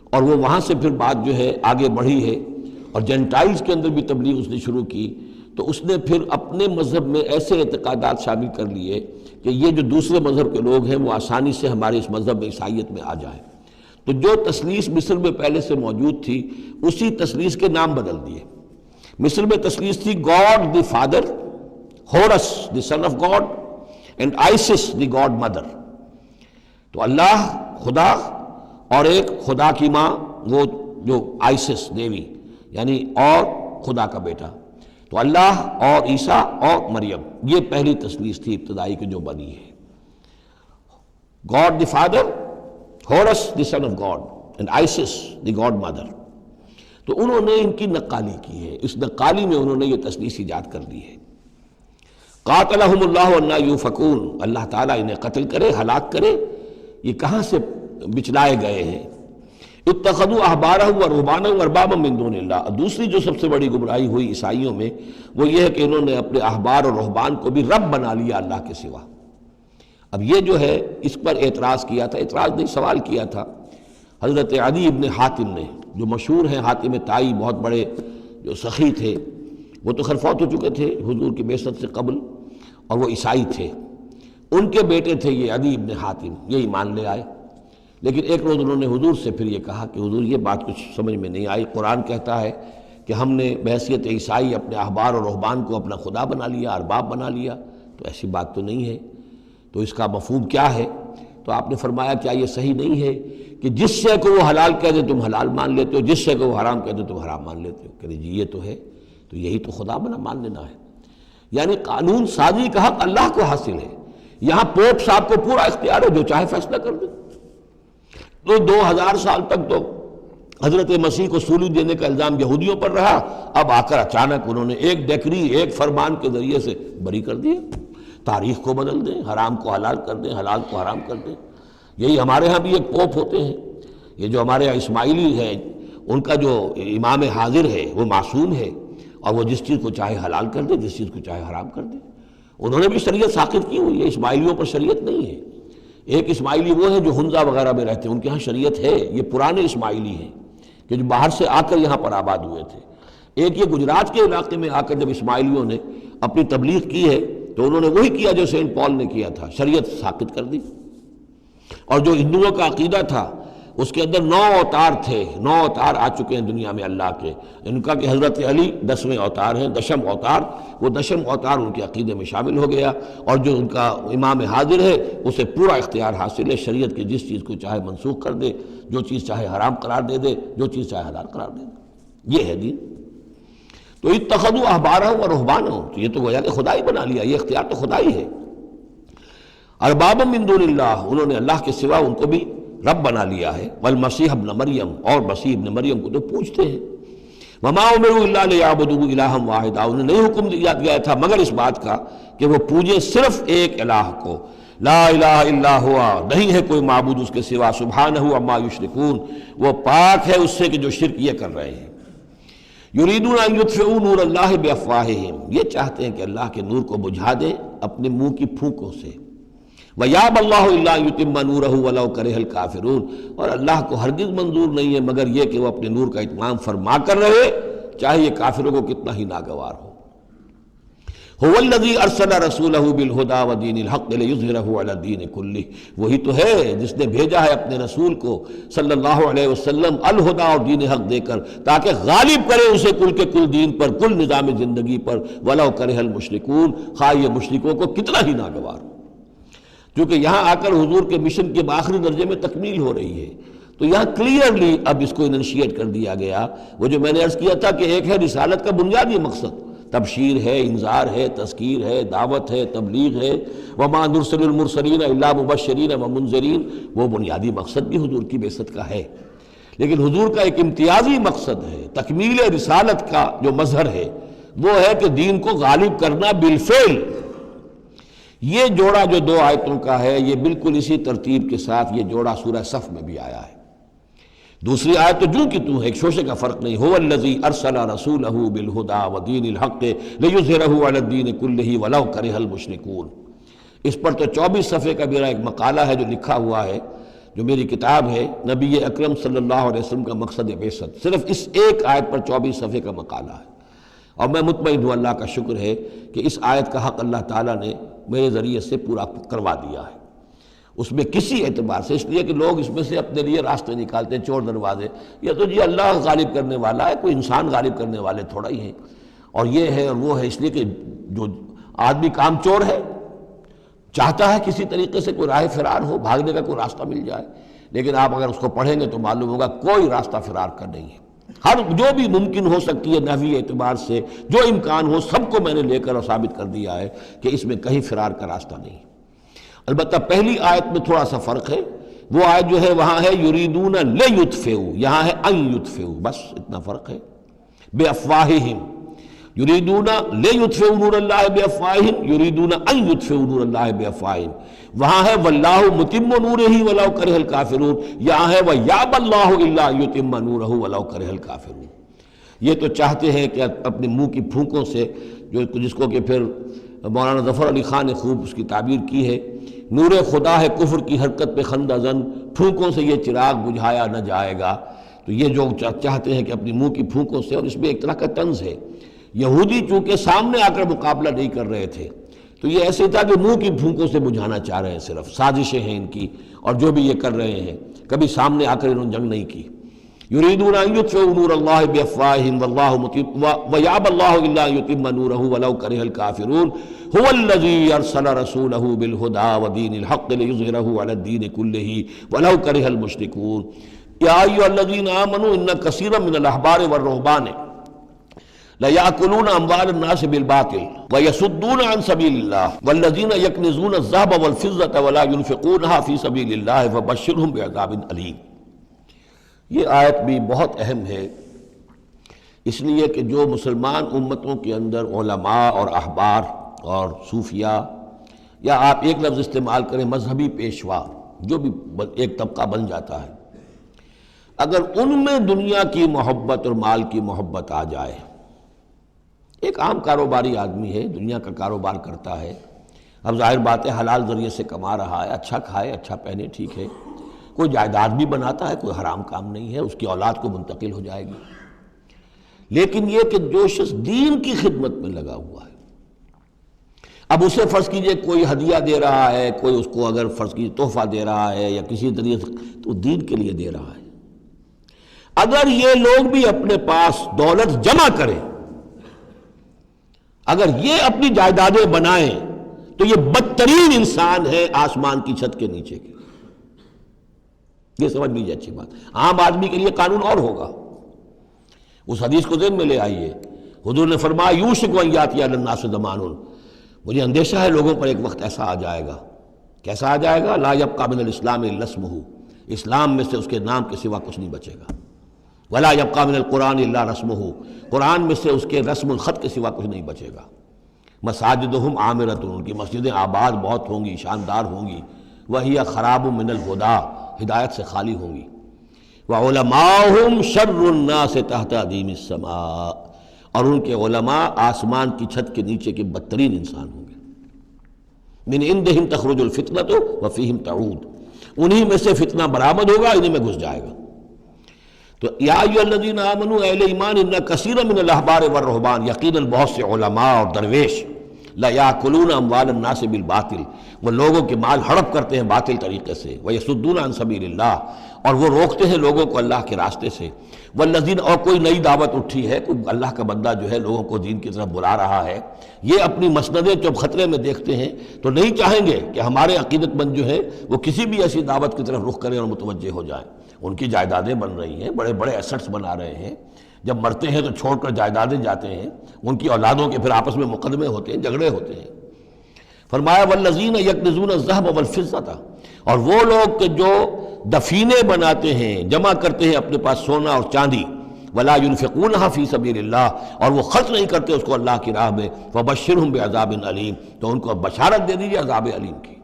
اور وہ وہاں سے پھر بات جو ہے آگے بڑھی ہے، اور جینٹائلز کے اندر بھی تبلیغ اس نے شروع کی، تو اس نے پھر اپنے مذہب میں ایسے اعتقادات شامل کر لیے کہ یہ جو دوسرے مذہب کے لوگ ہیں وہ آسانی سے ہمارے اس مذہب میں عیسائیت میں آ جائیں. تو جو تثلیث مصر میں پہلے سے موجود تھی اسی تثلیث کے نام بدل دیے. مصر میں تثلیث تھی God the father, Horus the son of God, and Isis the God mother. تو اللہ خدا اور ایک خدا کی ماں وہ جو آئسس دیوی یعنی اور خدا کا بیٹا. تو اللہ اور عیسیٰ اور مریم، یہ پہلی تثلیث تھی ابتدائی کی جو بنی ہے. God the father, Horus the son of God and Isis the God mother. تو انہوں نے ان کی نقالی کی ہے، اس نقالی میں انہوں نے یہ تثلیث ایجاد کر لی ہے. قاتلہم اللہ انا یوفکون، اللہ تعالیٰ انہیں قتل کرے، ہلاک کرے. یہ کہاں سے بچلائے گئے ہیں؟ اتخذوا احبارهم ورهبانهم اربابا من دون اللہ. دوسری جو سب سے بڑی گمراہی ہوئی عیسائیوں میں وہ یہ ہے کہ انہوں نے اپنے احبار اور رہبان کو بھی رب بنا لیا اللہ کے سوا. اب یہ جو ہے اس پر اعتراض کیا تھا، اعتراض نہیں سوال کیا تھا حضرت عدی ابن حاتم نے، جو مشہور ہیں حاتم طائی، بہت بڑے جو سخی تھے. وہ تو خیر فوت ہو چکے تھے حضور کی بعثت سے قبل، اور وہ عیسائی تھے. ان کے بیٹے تھے یہ عدی ابن حاتم، یہ ایمان لے آئے. لیکن ایک روز انہوں نے حضور سے پھر یہ کہا کہ حضور یہ بات کچھ سمجھ میں نہیں آئی. قرآن کہتا ہے کہ ہم نے بحیثیت عیسائی اپنے احبار اور رہبان کو اپنا خدا بنا لیا، ارباب بنا لیا. تو ایسی بات تو نہیں ہے، تو اس کا مفہوم کیا ہے؟ تو آپ نے فرمایا کیا یہ صحیح نہیں ہے کہ جس شے کو وہ حلال کہہ دے تم حلال مان لیتے ہو، جس شے کو وہ حرام کہہ دے تم حرام مان لیتے ہو؟ کہ جی یہ تو ہے، تو یہی تو خدا بنا مان لینا ہے. یعنی قانون سازی کا حق اللہ کو حاصل ہے. یہاں پوپ صاحب کو پورا اختیار ہے، جو چاہے فیصلہ کر دے. تو 2000 سال تک تو حضرت مسیح کو سولی دینے کا الزام یہودیوں پر رہا. اب آ کر اچانک انہوں نے ایک ڈیکری، ایک فرمان کے ذریعے سے بری کر دیا. تاریخ کو بدل دیں، حرام کو حلال کر دیں، حلال کو حرام کر دیں. یہی ہمارے ہاں بھی ایک پوپ ہوتے ہیں. یہ جو ہمارے یہاں اسماعیلی ہیں، ان کا جو امام حاضر ہے وہ معصوم ہے، اور وہ جس چیز کو چاہے حلال کر دے، جس چیز کو چاہے حرام کر دے. انہوں نے بھی شریعت ساقط کی ہوئی ہے، اسماعیلیوں پر شریعت نہیں ہے. ایک اسماعیلی وہ ہیں جو ہنزا وغیرہ میں رہتے ہیں، ان کے ہاں شریعت ہے. یہ پرانے اسماعیلی ہیں کہ جو باہر سے آ کر یہاں پر آباد ہوئے تھے. ایک یہ گجرات کے علاقے میں آ کر جب اسماعیلیوں نے اپنی تبلیغ کی ہے تو انہوں نے وہی کیا جو سینٹ پال نے کیا تھا، شریعت ساقط کر دی. اور جو ہندوؤں کا عقیدہ تھا اس کے اندر 9 اوتار تھے. 9 اوتار آ چکے ہیں دنیا میں اللہ کے. ان کا کہ حضرت علی 10ویں اوتار ہیں، 10م اوتار. وہ 10م اوتار ان کے عقیدے میں شامل ہو گیا. اور جو ان کا امام حاضر ہے اسے پورا اختیار حاصل ہے، شریعت کی جس چیز کو چاہے منسوخ کر دے، جو چیز چاہے حرام قرار دے دے، جو چیز چاہے حلال قرار دے دے. یہ ہے دین. تو اتخذوا احبارهم ورهبانهم، تو یہ تو گویا کہ خدا ہی بنا لیا، یہ اختیار تو خدا ہی ہے. اربابا من دون اللہ، انہوں نے اللہ کے سوا ان کو بھی رب بنا لیا ہے. والمسیح ابن مریم، اور مسیح ابن مریم کو تو پوچھتے ہیں. وما امروا الا لیعبدوا الہا واحدا، انہیں نہیں حکم دیا گیا تھا مگر اس بات کا کہ وہ پوجیں صرف ایک الہ کو. لا الہ الا ہوا، نہیں ہے کوئی معبود اس کے سوا. سبحانہ عما یشرکون، وہ پاک ہے اس سے کہ جو شرک یہ کر رہے ہیں. یریدون ان یطفئوا نور اللہ بافواہہم، یہ چاہتے ہیں کہ اللہ کے نور کو بجھا دیں اپنے منہ کی پھونکوں سے. وَيَأْبَى اللَّهُ إِلَّا أَن يُتِمَّ نُورَهُ وَلَوْ كَرِهَ الْكَافِرُونَ، اور اللہ کو ہرگز منظور نہیں ہے مگر یہ کہ وہ اپنے نور کا اتمام فرما کر رہے، چاہے یہ کافروں کو کتنا ہی ناگوار ہو. هُوَ الَّذِي أَرْسَلَ رَسُولَهُ بِالْهُدَى وَدِينِ الْحَقِّ لِيُظْهِرَهُ عَلَى الدِّينِ كُلِّهِ، وہی تو ہے جس نے بھیجا ہے اپنے رسول کو صلی اللہ علیہ وسلم الہدا اور دین حق دے کر، تاکہ غالب کرے اسے کل کے کل دین پر، کل نظام زندگی پر. وَلَوْ كَرِهَ الْمُشْرِكُونَ، خواہ یہ مشرکوں کو کتنا ہی ناگوار ہو. کیونکہ یہاں آ کر حضور کے مشن کے آخری درجے میں تکمیل ہو رہی ہے، تو یہاں کلیئرلی اب اس کو انیشیٹ کر دیا گیا. وہ جو میں نے عرض کیا تھا کہ ایک ہے رسالت کا بنیادی مقصد، تبشیر ہے، انذار ہے، تذکیر ہے، دعوت ہے، تبلیغ ہے. وما نرسل المرسلین الا مبشرین ومنذرین، وہ بنیادی مقصد بھی حضور کی بعثت کا ہے. لیکن حضور کا ایک امتیازی مقصد ہے، تکمیل رسالت کا جو مظہر ہے وہ ہے کہ دین کو غالب کرنا بالفعل. یہ جوڑا جو 2 آیتوں کا ہے یہ بالکل اسی ترتیب کے ساتھ یہ جوڑا سورہ صف میں بھی آیا ہے. دوسری آیت تو جو کہ تو ہے، ایک شوشے کا فرق نہیں. هو الذی ارسل رسولہ بالہدی ودین الحق لیظہرہ علی الدین کلہ ولو کرہ المشرکون. اس پر تو 24 صفحے کا میرا ایک مقالہ ہے جو لکھا ہوا ہے، جو میری کتاب ہے نبی اکرم صلی اللہ علیہ وسلم کا مقصد بعثت. صرف اس ایک آیت پر 24 صفحے کا مقالہ ہے. اور میں مطمئن ہوں اللہ کا شکر ہے کہ اس آیت کا حق اللہ تعالیٰ نے میرے ذریعے سے پورا کروا دیا ہے۔ اس میں کسی اعتبار سے، اس لیے کہ لوگ اس میں سے اپنے لیے راستے نکالتے ہیں، چور دروازے، یہ تو جی اللہ غالب کرنے والا ہے، کوئی انسان غالب کرنے والے تھوڑا ہی ہیں، اور یہ ہے اور وہ ہے، اس لیے کہ جو آدمی کام چور ہے چاہتا ہے کسی طریقے سے کوئی راہ فرار ہو، بھاگنے کا کوئی راستہ مل جائے، لیکن آپ اگر اس کو پڑھیں گے تو معلوم ہوگا کوئی راستہ فرار کا نہیں ہے۔ ہر جو بھی ممکن ہو سکتی ہے نحوی اعتبار سے، جو امکان ہو، سب کو میں نے لے کر اور ثابت کر دیا ہے کہ اس میں کہیں فرار کا راستہ نہیں۔ البتہ پہلی آیت میں تھوڑا سا فرق ہے، وہ آیت جو ہے وہاں ہے یریدون لیطفئوا، یہاں ہے ان یطفئوا، بس اتنا فرق ہے۔ بافواہہم یریدون لیطفئوا نور اللہ بافواہہم، یریدون ان یطفئوا نور اللہ بافواہہم، وہاں ہے واللہ متم نورہ ولو کرہ الکافرون، یہاں ہے ویابی اللہ الا ان یتم نورہ ولو کرہ الکافرون۔ یہ تو چاہتے ہیں کہ اپنے منہ کی پھونکوں سے، جس کو کہ پھر مولانا ظفر علی خان نے خوب اس کی تعبیر کی ہے، نور خدا ہے کفر کی حرکت پہ خندہ زن، پھونکوں سے یہ چراغ بجھایا نہ جائے گا۔ تو یہ جو چاہتے ہیں کہ اپنی منہ کی پھونکوں سے، اور اس میں ایک طرح کا طنز ہے، یہودی چونکہ سامنے آ کر مقابلہ نہیں کر رہے تھے تو یہ ایسے تھا کہ منہ کی پھونکوں سے بجھانا چاہ رہے ہیں، صرف سازشیں ہیں ان کی، اور جو بھی یہ کر رہے ہیں کبھی سامنے آ کر انہوں نے جنگ نہیں کی۔ یریدون ان یطفئوا نور اللہ بافواہہم واللہ متم ویابی اللہ الا ان یتم نورہ ولو کرہ الکافرون هو الذی ارسل رسولہ بالہدی ودین الحق لیظہرہ علی الدین کلہ ولو کرہ المشرکون یا ایھا الذین آمنوا ان کثیرا من الاحبار والرہبان لَيَأْكُلُونَ أَمْوَالَ النَّاسِ بِالْبَاطِلِ وَيَصُدُّونَ عَنْ سَبِيلِ اللَّهِ وَالَّذِينَ يَكْنِزُونَ الذَّهَبَ وَالْفِضَّةَ وَلَا يُنْفِقُونَهَا فِي سَبِيلِ اللَّهِ فَبَشِّرْهُم بِعَذَابٍ أَلِيمٍ۔ یہ آیت بھی بہت اہم ہے، اس لیے کہ جو مسلمان امتوں کے اندر علماء اور احبار اور صوفیاء، یا آپ ایک لفظ استعمال کریں مذہبی پیشوا، جو بھی ایک طبقہ بن جاتا ہے، اگر ان میں دنیا کی محبت اور مال کی محبت آ جائے، ایک عام کاروباری آدمی ہے، دنیا کا کاروبار کرتا ہے، اب ظاہر بات ہے حلال ذریعے سے کما رہا ہے، اچھا کھائے اچھا پہنے، ٹھیک ہے، کوئی جائیداد بھی بناتا ہے، کوئی حرام کام نہیں ہے، اس کی اولاد کو منتقل ہو جائے گی، لیکن یہ کہ جو شخص دین کی خدمت میں لگا ہوا ہے، اب اسے فرض کیجئے کوئی ہدیہ دے رہا ہے، کوئی اس کو اگر فرض کیجئے تحفہ دے رہا ہے یا کسی طریقے سے، تو دین کے لیے دے رہا ہے۔ اگر یہ لوگ بھی اپنے پاس دولت جمع کریں، اگر یہ اپنی جائیدادیں بنائیں، تو یہ بدترین انسان ہے آسمان کی چھت کے نیچے کے۔ یہ سمجھ لیجیے اچھی بات، عام آدمی کے لیے قانون اور ہوگا۔ اس حدیث کو ذہن میں لے آئیے، حضور نے فرمایا یوشک ان یاتی علی الناس زمان، مجھے اندیشہ ہے لوگوں پر ایک وقت ایسا آ جائے گا، کیسا آ جائے گا؟ لا یبقی من الاسلام الا اسمہ، اسلام میں سے اس کے نام کے سوا کچھ نہیں بچے گا۔ ولا یبقی من القرآن الا رسمہ، قرآن میں سے اس کے رسم الخط کے سوا کچھ نہیں بچے گا۔ مساجدہم عامرۃ، ان کی مسجدیں آباد بہت ہوں گی، شاندار ہوں گی، وہی خراب من الہدیٰ، ہدایت سے خالی ہوں گی۔ وعلماؤہم شر الناس تحت ادیم السماء، اور ان کے علماء آسمان کی چھت کے نیچے کے بدترین انسان ہوں گے۔ من عندہم تخرج الفتنۃ وفیہم تعود، انہی میں سے فتنہ برآمد ہوگا، انہی میں گھس جائے گا۔ تو یا ایھا الذین آمنوا، اہل ایمان، ان کثیرا من الاحبار والرہبان، یقیناً بہت سے علماء اور درویش، لَيَأْكُلُونَ أَمْوَالَ النَّاسِ بِالْبَاطِلِ، وہ لوگوں کے مال ہڑپ کرتے ہیں باطل طریقے سے، وَيَصُدُّونَ عَنْ سَبِيلِ اللَّهِ، اور وہ روکتے ہیں لوگوں کو اللہ کے راستے سے، وَالَّذِينَ، اور کوئی نئی دعوت اٹھی ہے، کوئی اللہ کا بندہ جو ہے لوگوں کو دین کی طرف بلا رہا ہے، یہ اپنی مسندیں جب خطرے میں دیکھتے ہیں تو نہیں چاہیں گے کہ ہمارے عقیدت مند جو ہے وہ کسی بھی ایسی دعوت کی طرف رخ کریں اور متوجہ ہو جائیں۔ ان کی جائیدادیں بن رہی ہیں، بڑے بڑے ایسٹس بنا رہے ہیں، جب مرتے ہیں تو چھوڑ کر جائیدادیں جاتے ہیں، ان کی اولادوں کے پھر آپس میں مقدمے ہوتے ہیں، جھگڑے ہوتے ہیں۔ فرمایا والذین یکنزون الذھب والفضة، اور وہ لوگ کہ جو دفینے بناتے ہیں، جمع کرتے ہیں اپنے پاس سونا اور چاندی، ولا ينفقونها فی سبیل اللہ، اور وہ خرچ نہیں کرتے اس کو اللہ کی راہ میں، فبشرهم بعذاب علیم، تو ان کو بشارت دے دیجیے عذاب علیم کی،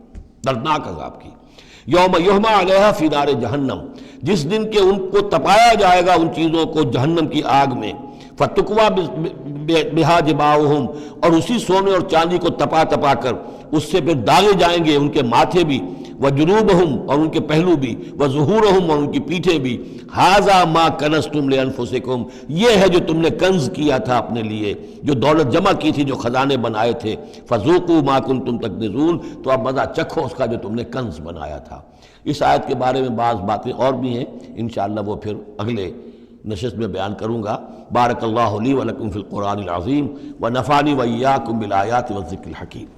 دردناک عذاب کی۔ یوم یحمى علیہا فی نار جہنم، جس دن کہ ان کو تپایا جائے گا ان چیزوں کو جہنم کی آگ میں، فتقوا بہا جباہہم، اور اسی سونے اور چاندی کو تپا تپا کر اس سے پھر داغے جائیں گے ان کے ماتھے بھی، وجنوبہم اور ان کے پہلو بھی، وظہورہم اور ان کی پیٹھیں بھی، ھذا ما کنزتم لانفسکم، یہ ہے جو تم نے کنز کیا تھا اپنے لیے، جو دولت جمع کی تھی، جو خزانے بنائے تھے، فذوقوا ما کنتم تکنزون، تو اب مزہ چکھو اس کا جو تم نے کنز بنایا تھا۔ اس آیت کے بارے میں بعض باتیں اور بھی ہیں، انشاءاللہ وہ پھر اگلے نشست میں بیان کروں گا۔ بارک اللہ لی و لکم فی القرآن العظیم ونفعنی وإیاکم بالآیات والذکر الحکیم۔